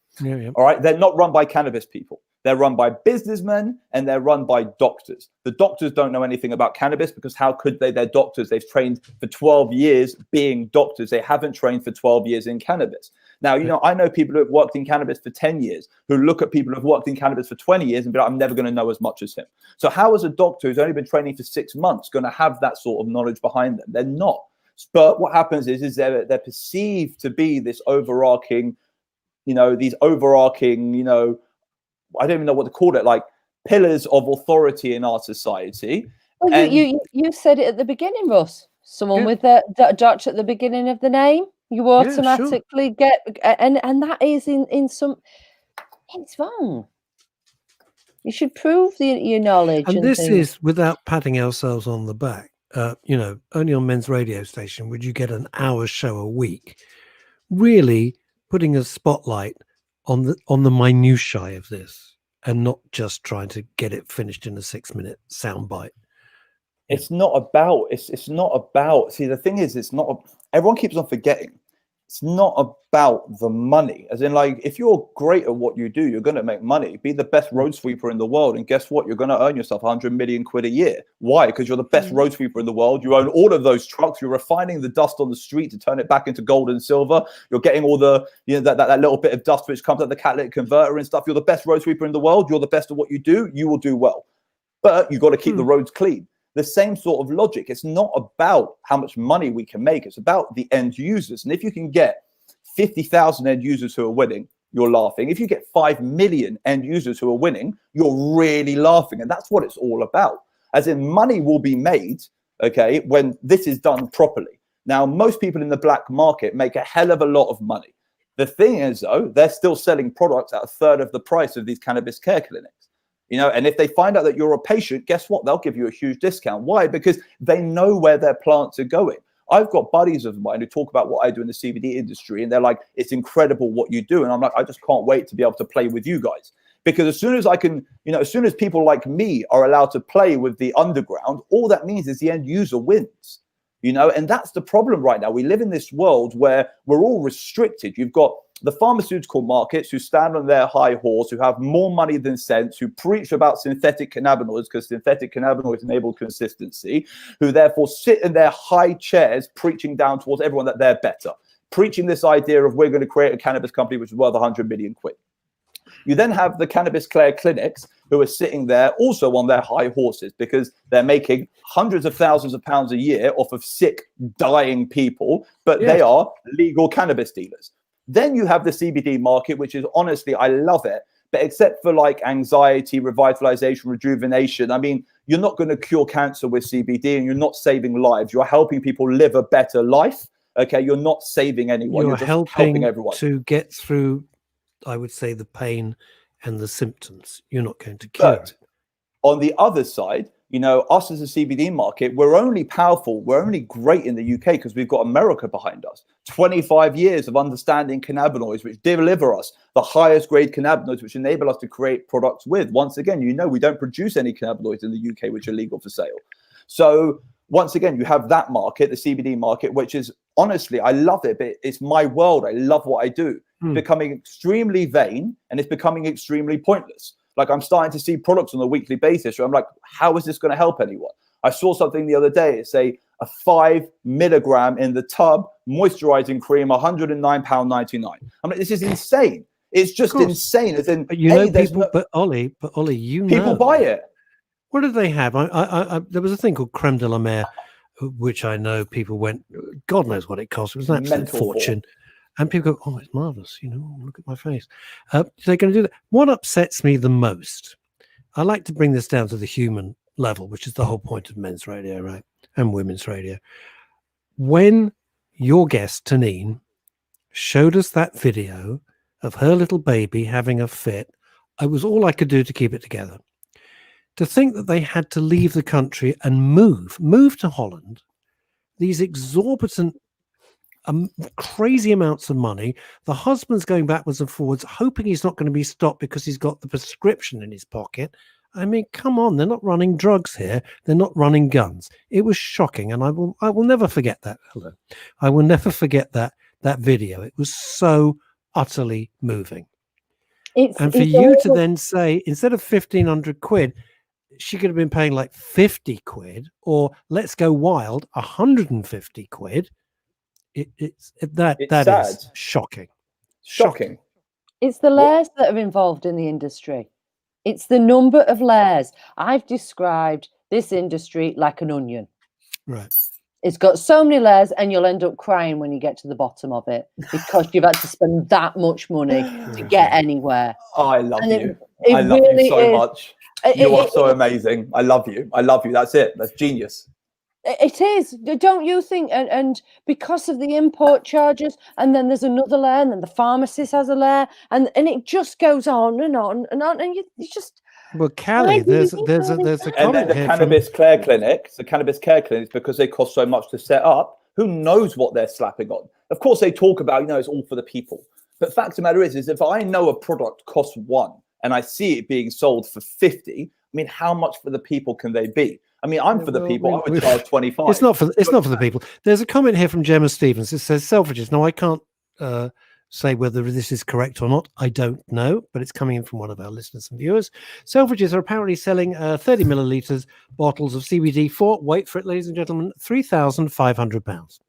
All right. They're not run by cannabis people. They're run by businessmen and they're run by doctors. The doctors don't know anything about cannabis because how could they? They're doctors. They've trained for 12 years being doctors. They haven't trained for 12 years in cannabis. Now, I know people who have worked in cannabis for 10 years who look at people who have worked in cannabis for 20 years and be like, I'm never going to know as much as him. So how is a doctor who's only been training for 6 months going to have that sort of knowledge behind them? They're not. But what happens is they're perceived to be this overarching, these overarching, I don't even know what to call it, like pillars of authority in our society. Well, and you said it at the beginning, Russ. Someone with the Dutch at the beginning of the name. You automatically get, and that is in some, it's wrong. You should prove your knowledge. And this is without patting ourselves on the back. Only on Men's Radio Station would you get an hour show a week, really putting a spotlight on the minutiae of this, and not just trying to get it finished in a 6-minute soundbite. It's not about, see, the thing is, everyone keeps on forgetting. It's not about the money. As in, like, if you're great at what you do, you're going to make money. Be the best road sweeper in the world. And guess what? You're going to earn yourself 100 million quid a year. Why? Because you're the best road sweeper in the world. You own all of those trucks. You're refining the dust on the street to turn it back into gold and silver. You're getting all the, that little bit of dust which comes out the catalytic converter and stuff. You're the best road sweeper in the world. You're the best at what you do. You will do well. But you've got to keep the roads clean. The same sort of logic. It's not about how much money we can make. It's about the end users. And if you can get 50,000 end users who are winning, you're laughing. If you get 5 million end users who are winning, you're really laughing. And that's what it's all about. As in, money will be made, okay, when this is done properly. Now, most people in the black market make a hell of a lot of money. The thing is, though, they're still selling products at a third of the price of these cannabis care clinics. And if they find out that you're a patient, guess what? They'll give you a huge discount. Why? Because they know where their plants are going. I've got buddies of mine who talk about what I do in the CBD industry, and they're like, it's incredible what you do. And I'm like, I just can't wait to be able to play with you guys. Because as soon as I can, as soon as people like me are allowed to play with the underground, all that means is the end user wins. And that's the problem right now. We live in this world where we're all restricted. You've got the pharmaceutical markets who stand on their high horse, who have more money than sense, who preach about synthetic cannabinoids because synthetic cannabinoids enable consistency, who therefore sit in their high chairs preaching down towards everyone that they're better, preaching this idea of we're going to create a cannabis company which is worth 100 million quid. You then have the cannabis care clinics who are sitting there also on their high horses because they're making hundreds of thousands of pounds a year off of sick, dying people, but they are legal cannabis dealers. Then you have the CBD market, which is honestly, I love it. But except for like anxiety, revitalization, rejuvenation, I mean, you're not going to cure cancer with CBD and you're not saving lives. You're helping people live a better life. Okay. You're not saving anyone. You're just helping everyone to get through, I would say, the pain and the symptoms. You're not going to cure it. On the other side, us as a CBD market, we're only powerful. We're only great in the UK because we've got America behind us. 25 years of understanding cannabinoids, which deliver us the highest grade cannabinoids, which enable us to create products with. Once again, we don't produce any cannabinoids in the UK, which are legal for sale. So once again, you have that market, the CBD market, which is honestly, I love it, but it's my world. I love what I do. It's becoming extremely vain and it's becoming extremely pointless. Like I'm starting to see products on a weekly basis where I'm like, how is this going to help anyone? I saw something the other day. It's a 5 milligram in the tub moisturizing cream, £109.99. I mean, this is insane. It's just insane. As in, but people, but Ollie, people buy it. What do they have? There was a thing called creme de la mer, which I know people went, God knows what it cost. It was an absolute fortune. And people go, oh, it's marvelous. Look at my face. They're going to do that. What upsets me the most, I like to bring this down to the human level, which is the whole point of men's radio, right? And women's radio. When your guest, Tanine, showed us that video of her little baby having a fit, it was all I could do to keep it together. To think that they had to leave the country and move to Holland, these exorbitant crazy amounts of money. The husband's going backwards and forwards, hoping he's not going to be stopped because he's got the prescription in his pocket. I mean, come on, they're not running drugs here. They're not running guns. It was shocking, and I will never forget that. Hello. I will never forget that video. It was so utterly moving. And for you to then say, instead of 1,500 quid, she could have been paying like 50 quid, or let's go wild, 150 quid. It's sad. Is shocking. Shocking. It's the layers that are involved in the industry. It's the number of layers. I've described this industry like an onion. Right. It's got so many layers, and you'll end up crying when you get to the bottom of it because you've had to spend that much money to get anywhere. Oh, I love you. I love you so much. You are so amazing. I love you. I love you. That's it. That's genius. It is, don't you think? And because of the import charges, and then there's another layer, and then the pharmacist has a layer, and it just goes on and on and on, and you just. Well, Callie, there's a comment and then the cannabis care clinics, because they cost so much to set up. Who knows what they're slapping on? Of course, they talk about it's all for the people. But fact of the matter is if I know a product costs 1 and I see it being sold for 50, I mean, how much for the people can they be? I mean, I'm for the people. I would charge 25. It's not for the people. There's a comment here from Gemma Stevens. It says Selfridges. Now, I can't say whether this is correct or not. I don't know, but it's coming in from one of our listeners and viewers. Selfridges are apparently selling 30 millilitres bottles of CBD for, wait for it, ladies and gentlemen, £3,500.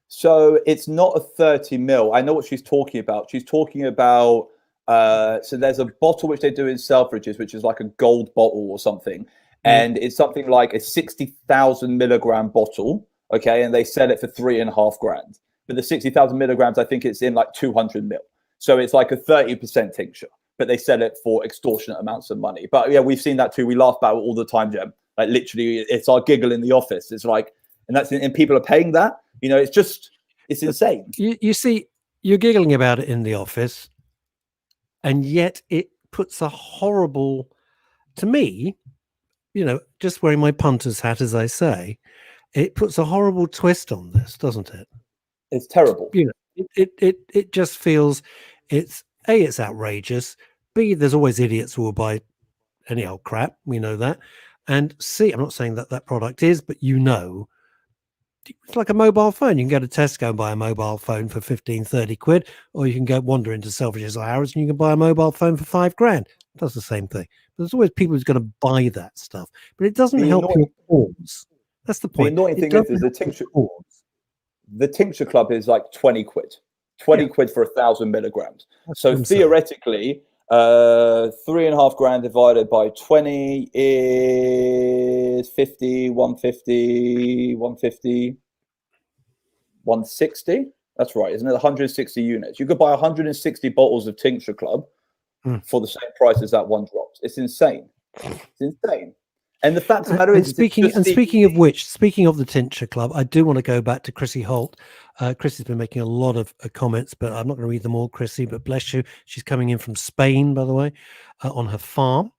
So it's not a 30 mil. I know what she's talking about. She's talking about, so there's a bottle which they do in Selfridges, which is like a gold bottle or something. And it's something like a 60,000 milligram bottle. Okay. And they sell it for $3,500. But the 60,000 milligrams, I think it's in like 200 mil. So it's like a 30% tincture, but they sell it for extortionate amounts of money. But yeah, we've seen that too. We laugh about it all the time, Jem. Like literally, it's our giggle in the office. It's like, and people are paying that. It's insane. You see, you're giggling about it in the office, and yet it puts a horrible, to me, just wearing my punter's hat, as I say, it puts a horrible twist on this, doesn't it? It's terrible. It just feels it's outrageous. B, there's always idiots who will buy any old crap. We know that. And C, I'm not saying that product is, but it's like a mobile phone. You can go to Tesco and buy a mobile phone for 15, 30 quid, or you can go wander into Selfridges or Harrods and you can buy a mobile phone for $5,000. It does the same thing. But there's always people who's going to buy that stuff, but it doesn't help your cause. That's the point. The annoying thing is the tincture club is like 20 quid. 20 quid for 1,000 milligrams. So theoretically, $3,500 divided by 20 is 50, 150, 150, 160. That's right, isn't it? 160 units. You could buy 160 bottles of tincture club for the same price as that one drops. It's insane. It's insane. And the fact of the matter is, speaking of the tincture club, I do want to go back to Chrissy Holt. Chris has been making a lot of comments, but I'm not going to read them all, Chrissy, but bless you. She's coming in from Spain, by the way, on her farm.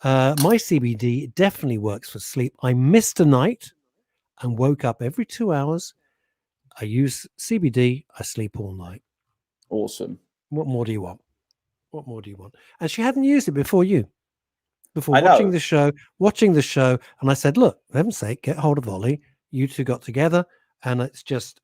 My CBD definitely works for sleep. I missed a night and woke up every 2 hours. I use CBD. I sleep all night. Awesome. What more do you want? And she hadn't used it before watching the show, and I said, look, for heaven's sake, get hold of Ollie. You two got together, and it's just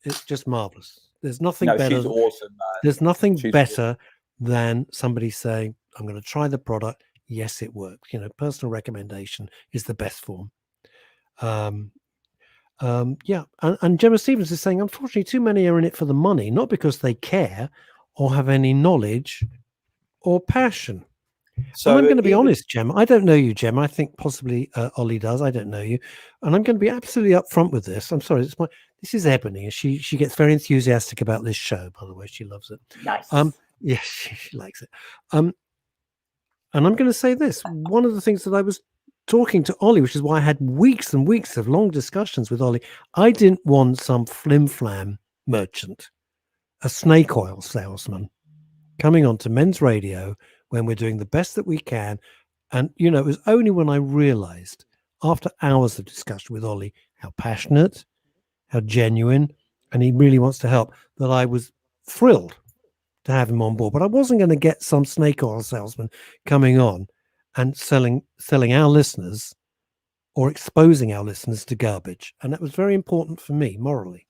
marvelous. There's nothing better. She's awesome, man. There's nothing better than somebody saying, I'm going to try the product. Yes, it works. Personal recommendation is the best form. And Gemma Stevens is saying, unfortunately, too many are in it for the money, not because they care or have any knowledge or passion. So I'm going to be honest, Gemma. I don't know you, Gemma. I think possibly Ollie does. I don't know you, and I'm going to be absolutely upfront with this. I'm sorry. This is Ebony. She gets very enthusiastic about this show. By the way, she loves it. Nice. Yes, she likes it. And I'm going to say this. One of the things that I was talking to Ollie, which is why I had weeks and weeks of long discussions with Ollie. I didn't want some flim-flam merchant, a snake oil salesman, coming on to men's radio when we're doing the best that we can. And, it was only when I realized, after hours of discussion with Ollie, how passionate, how genuine, and he really wants to help, that I was thrilled to have him on board. But I wasn't going to get some snake oil salesman coming on and selling our listeners or exposing our listeners to garbage. And that was very important for me morally.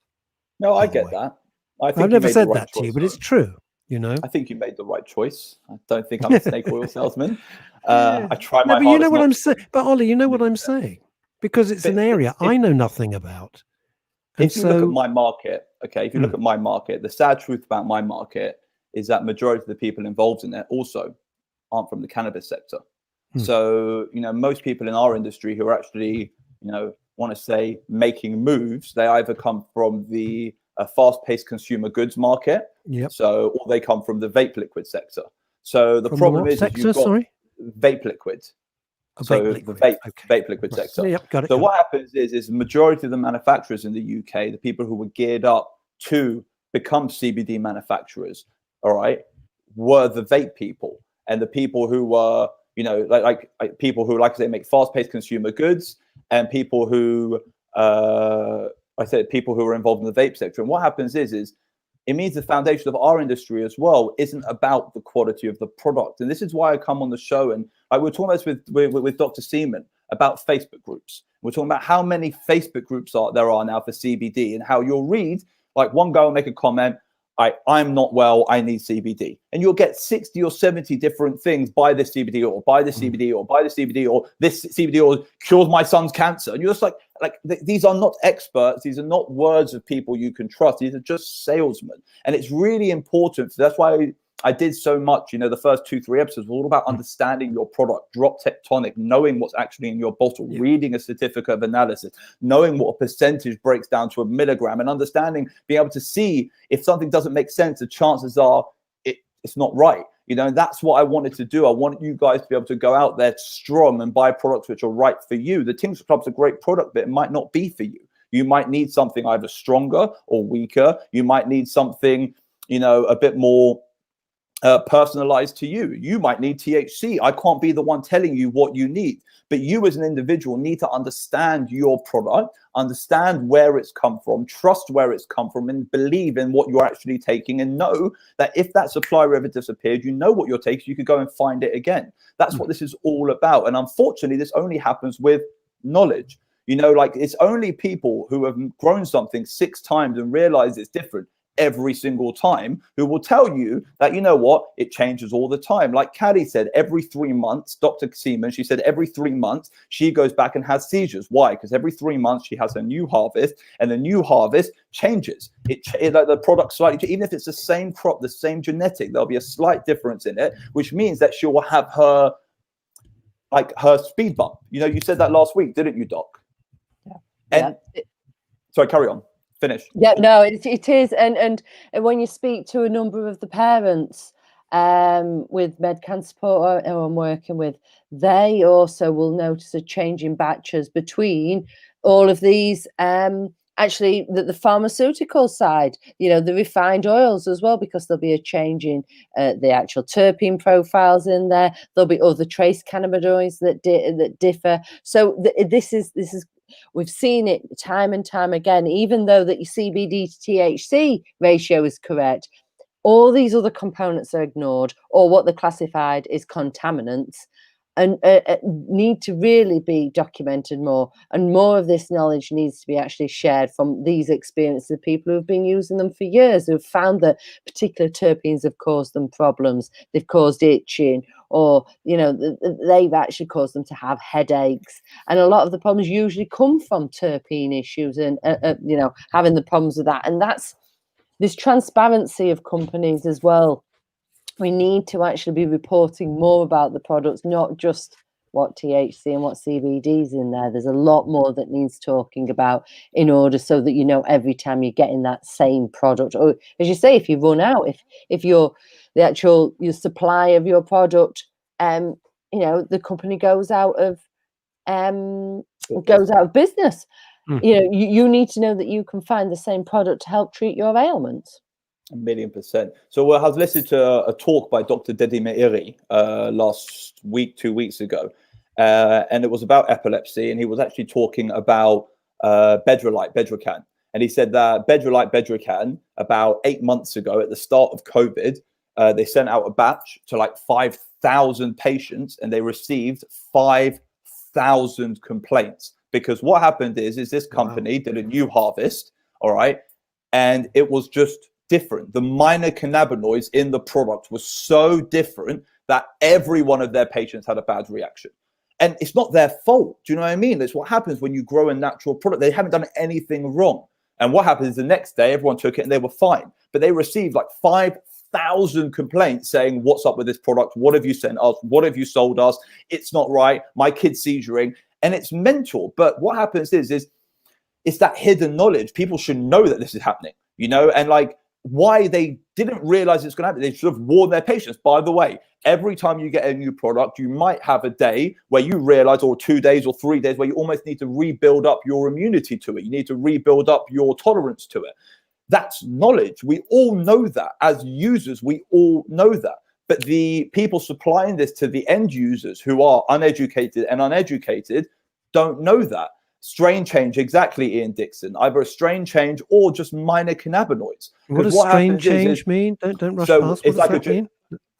No, I get that. I've never said that to you, but it's true. You know, I think you made the right choice. I don't think I'm a snake oil salesman. I try my hardest. You know what I'm saying. But Ollie, you know what I'm saying, because it's an area I know nothing about. And if you look at my market, okay, if you look at my market, the sad truth about my market is that majority of the people involved in it also aren't from the cannabis sector. So, you know, most people in our industry who are actually, you know, want to say making moves, they either come from the fast-paced consumer goods market, so, or they come from the vape liquid sector. So the problem is you've got vape liquid. So the vape liquid sector. Yep, got it. So what happens is the majority of the manufacturers in the UK, the people who were geared up to become CBD manufacturers, all right, were the vape people, and the people who were, you know, like people who, like I say, make fast-paced consumer goods, and people who I said people who are involved in the vape sector. And what happens is it means the foundation of our industry as well isn't about the quality of the product. And this is why I come on the show, and we're talking about this with Dr. Seaman about Facebook groups. We're talking about how many Facebook groups there are now for CBD, and how you'll read, like, one guy will make a comment, I'm not well, I need CBD. And you'll get 60 or 70 different things, buy this CBD or buy this CBD or buy this CBD or this CBD or cures my son's cancer. And you're just like these are not experts. These are not words of people you can trust. These are just salesmen. And it's really important. So that's why I did so much, you know, the first 2-3 episodes were all about understanding your product, drop tectonic, knowing what's actually in your bottle, reading a certificate of analysis, knowing what a percentage breaks down to a milligram, and understanding, being able to see if something doesn't make sense, the chances are it's not right. You know, and that's what I wanted to do. I want you guys to be able to go out there strong and buy products which are right for you. The Tincture Club's a great product, but it might not be for you. You might need something either stronger or weaker. You might need something, you know, a bit more personalized to you. You might need THC. I can't be the one telling you what you need, but you as an individual need to understand your product, understand where it's come from, trust where it's come from, and believe in what you're actually taking, and know that if that supplier ever disappeared, you know what you're taking, you could go and find it again. That's what this is all about. And unfortunately, this only happens with knowledge. You know, like, it's only people who have grown something 6 times and realize it's different every single time who will tell you that, you know what, it changes all the time. Like Caddy said, every 3 months, Dr. Seaman, she said every 3 months she goes back and has seizures. Why? Because every 3 months she has a new harvest, and the new harvest changes. Like the product slightly, even if it's the same crop, the same genetic, there'll be a slight difference in it, which means that she will have her speed bump. You know, you said that last week, didn't you, Doc? And sorry, carry on. Finish. Yeah, no, it is, and when you speak to a number of the parents with MedCan support who I'm working with, they also will notice a change in batches between all of these. Actually, the pharmaceutical side, you know, the refined oils as well, because there'll be a change in the actual terpene profiles in there. There'll be other trace cannabinoids that differ. So this is. We've seen it time and time again. Even though that your CBD to THC ratio is correct, all these other components are ignored, or what they're classified is contaminants, and need to really be documented more. And more of this knowledge needs to be actually shared from these experiences of people who've been using them for years, who've found that particular terpenes have caused them problems. They've caused itching, or, you know, they've actually caused them to have headaches. And a lot of the problems usually come from terpene issues and, you know, having the problems with that. And that's this transparency of companies as well. We need to actually be reporting more about the products, not just what THC and what CBD is in there. There's a lot more that needs talking about in order so that you know every time you're getting that same product. Or, as you say, if you run out, if you're your supply of your product, you know, the company goes out of business. You know, you need to know that you can find the same product to help treat your ailments. 1,000,000%. So I was listening to a talk by Dr. Dedi Meiri last week, 2 weeks ago, and it was about epilepsy, and he was actually talking about Bedrocan. And he said that Bedrocan, about 8 months ago at the start of COVID, they sent out a batch to like 5,000 patients and they received 5,000 complaints. Because what happened is this company did a new harvest, all right, and it was just different. The minor cannabinoids in the product was so different that every one of their patients had a bad reaction. And it's not their fault. Do you know what I mean? That's what happens when you grow a natural product. They haven't done anything wrong. And what happens is the next day, everyone took it and they were fine. But they received like 5,000 complaints saying, what's up with this product? What have you sent us? What have you sold us? It's not right. My kid's seizuring. And it's mental. But what happens is it's that hidden knowledge. People should know that this is happening, you know, and like why they didn't realize it's going to happen. They should have warned their patients. By the way, every time you get a new product, you might have a day where you realize, or 2 days or 3 days, where you almost need to rebuild up your immunity to it. You need to rebuild up your tolerance to it. That's knowledge. We all know that. As users, we all know that. But the people supplying this to the end users who are uneducated don't know that. Strain change, exactly, Ian Dixon. Either a strain change or just minor cannabinoids. What does strain change mean? Don't rush past. It's like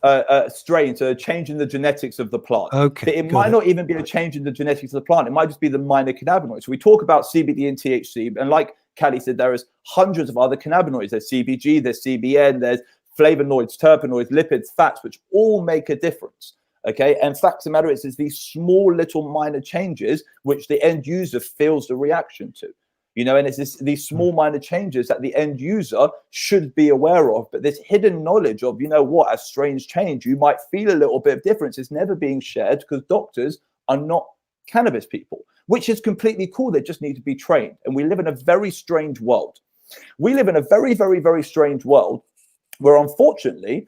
a strain, so a change in the genetics of the plant. Okay. But it might not even be a change in the genetics of the plant. It might just be the minor cannabinoids. So we talk about CBD and THC, and like Callie said, there is hundreds of other cannabinoids. There's CBG, there's CBN, there's flavonoids, terpenoids, lipids, fats, which all make a difference. Okay, and fact of the matter is these small little minor changes which the end user feels the reaction to, you know, and it's these small minor changes that the end user should be aware of. But this hidden knowledge of, you know what, a strange change, you might feel a little bit of difference, is never being shared because doctors are not cannabis people, which is completely cool. They just need to be trained. And we live in a very strange world. We live in a very, very, very strange world where, unfortunately,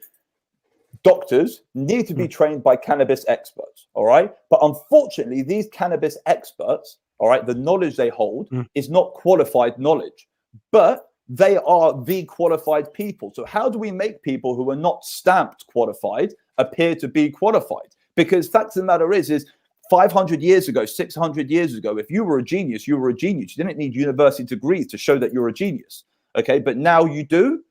doctors need to be trained by cannabis experts, all right? But unfortunately, these cannabis experts, all right, the knowledge they hold is not qualified knowledge, but they are the qualified people. So how do we make people who are not stamped qualified appear to be qualified? Because fact of the matter is 500 years ago, 600 years ago, if you were a genius, you were a genius. You didn't need university degrees to show that you're a genius, okay? But now you do.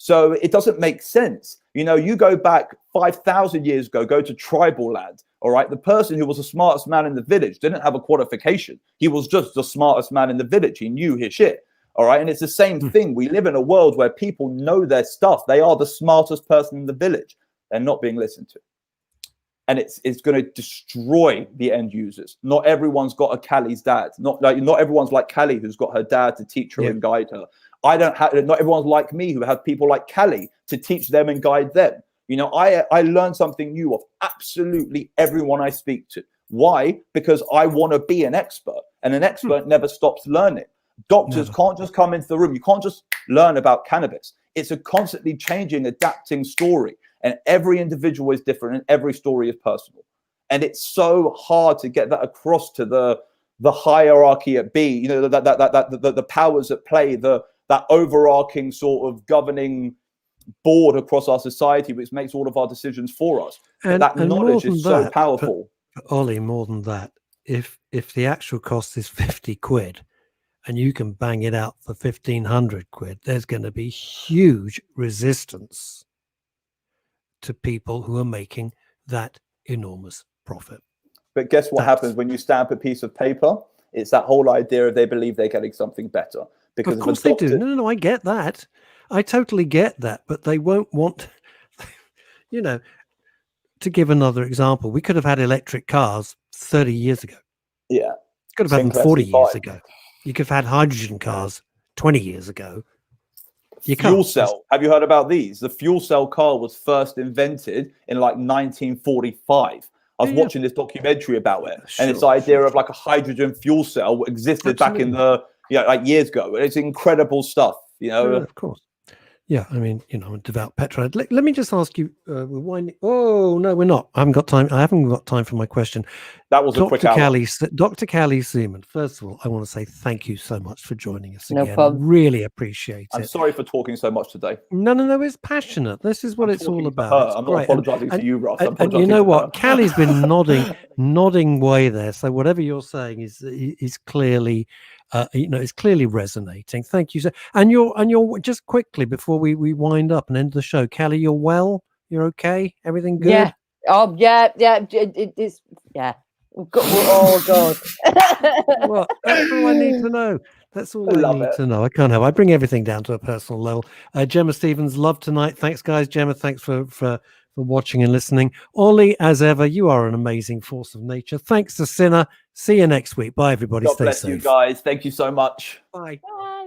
So it doesn't make sense. You know, you go back 5,000 years ago, go to tribal land, all right? The person who was the smartest man in the village didn't have a qualification. He was just the smartest man in the village. He knew his shit, all right? And it's the same thing. We live in a world where people know their stuff. They are the smartest person in the village. They're not being listened to. And it's going to destroy the end users. Not everyone's got a Callie's dad. Not everyone's like Callie, who's got her dad to teach her and guide her. Not everyone's like me, who have people like Callie to teach them and guide them. You know, I learn something new of absolutely everyone I speak to. Why? Because I want to be an expert, and an expert never stops learning. Doctors can't just come into the room. You can't just learn about cannabis. It's a constantly changing, adapting story, and every individual is different, and every story is personal. And it's so hard to get that across to the hierarchy at B. You know, the powers at play, that overarching sort of governing board across our society, which makes all of our decisions for us. And that knowledge is so powerful. But Ollie, more than that, if the actual cost is 50 quid and you can bang it out for 1,500 quid, there's going to be huge resistance to people who are making that enormous profit. But guess what happens when you stamp a piece of paper? It's that whole idea of they believe they're getting something better. Because of course they do. No, I get that. I totally get that. But they won't want, you know, to give another example, we could have had electric cars 30 years ago. Yeah. Could have had them 40 years ago. You could have had hydrogen cars 20 years ago. Fuel cell. Have you heard about these? The fuel cell car was first invented in like 1945. I was watching this documentary about it. And this idea of like a hydrogen fuel cell existed back in the, like years ago. It's incredible stuff, you know. Of course. Yeah, I mean, you know, I'm a devout Petrite. Let me just ask you, we're winding. Oh, no, we're not. I haven't got time for my question. That was a quick hour. Dr. Callie Seaman, first of all, I want to say thank you so much for joining us again. No problem. Really appreciate it. I'm sorry for talking so much today. No, it's passionate. This is what it's all about. I'm not apologizing to you, Ross. And you know what? Callie's been nodding way there. So whatever you're saying is clearly it's clearly resonating. Thank you, sir. And you're just quickly before we wind up and end the show, Kelly, you're well? You're okay? Everything good? Yeah. Oh, yeah. It's yeah. We're all good. Well, that's all I need to know. That's all I need to know. I can't help. I bring everything down to a personal level. Gemma Stevens, love tonight. Thanks, guys. Gemma, thanks for watching and listening. Ollie, as ever, you are an amazing force of nature. Thanks to Sinner. See you next week. Bye, everybody. God Stay bless safe. you guys. Thank you so much. Bye.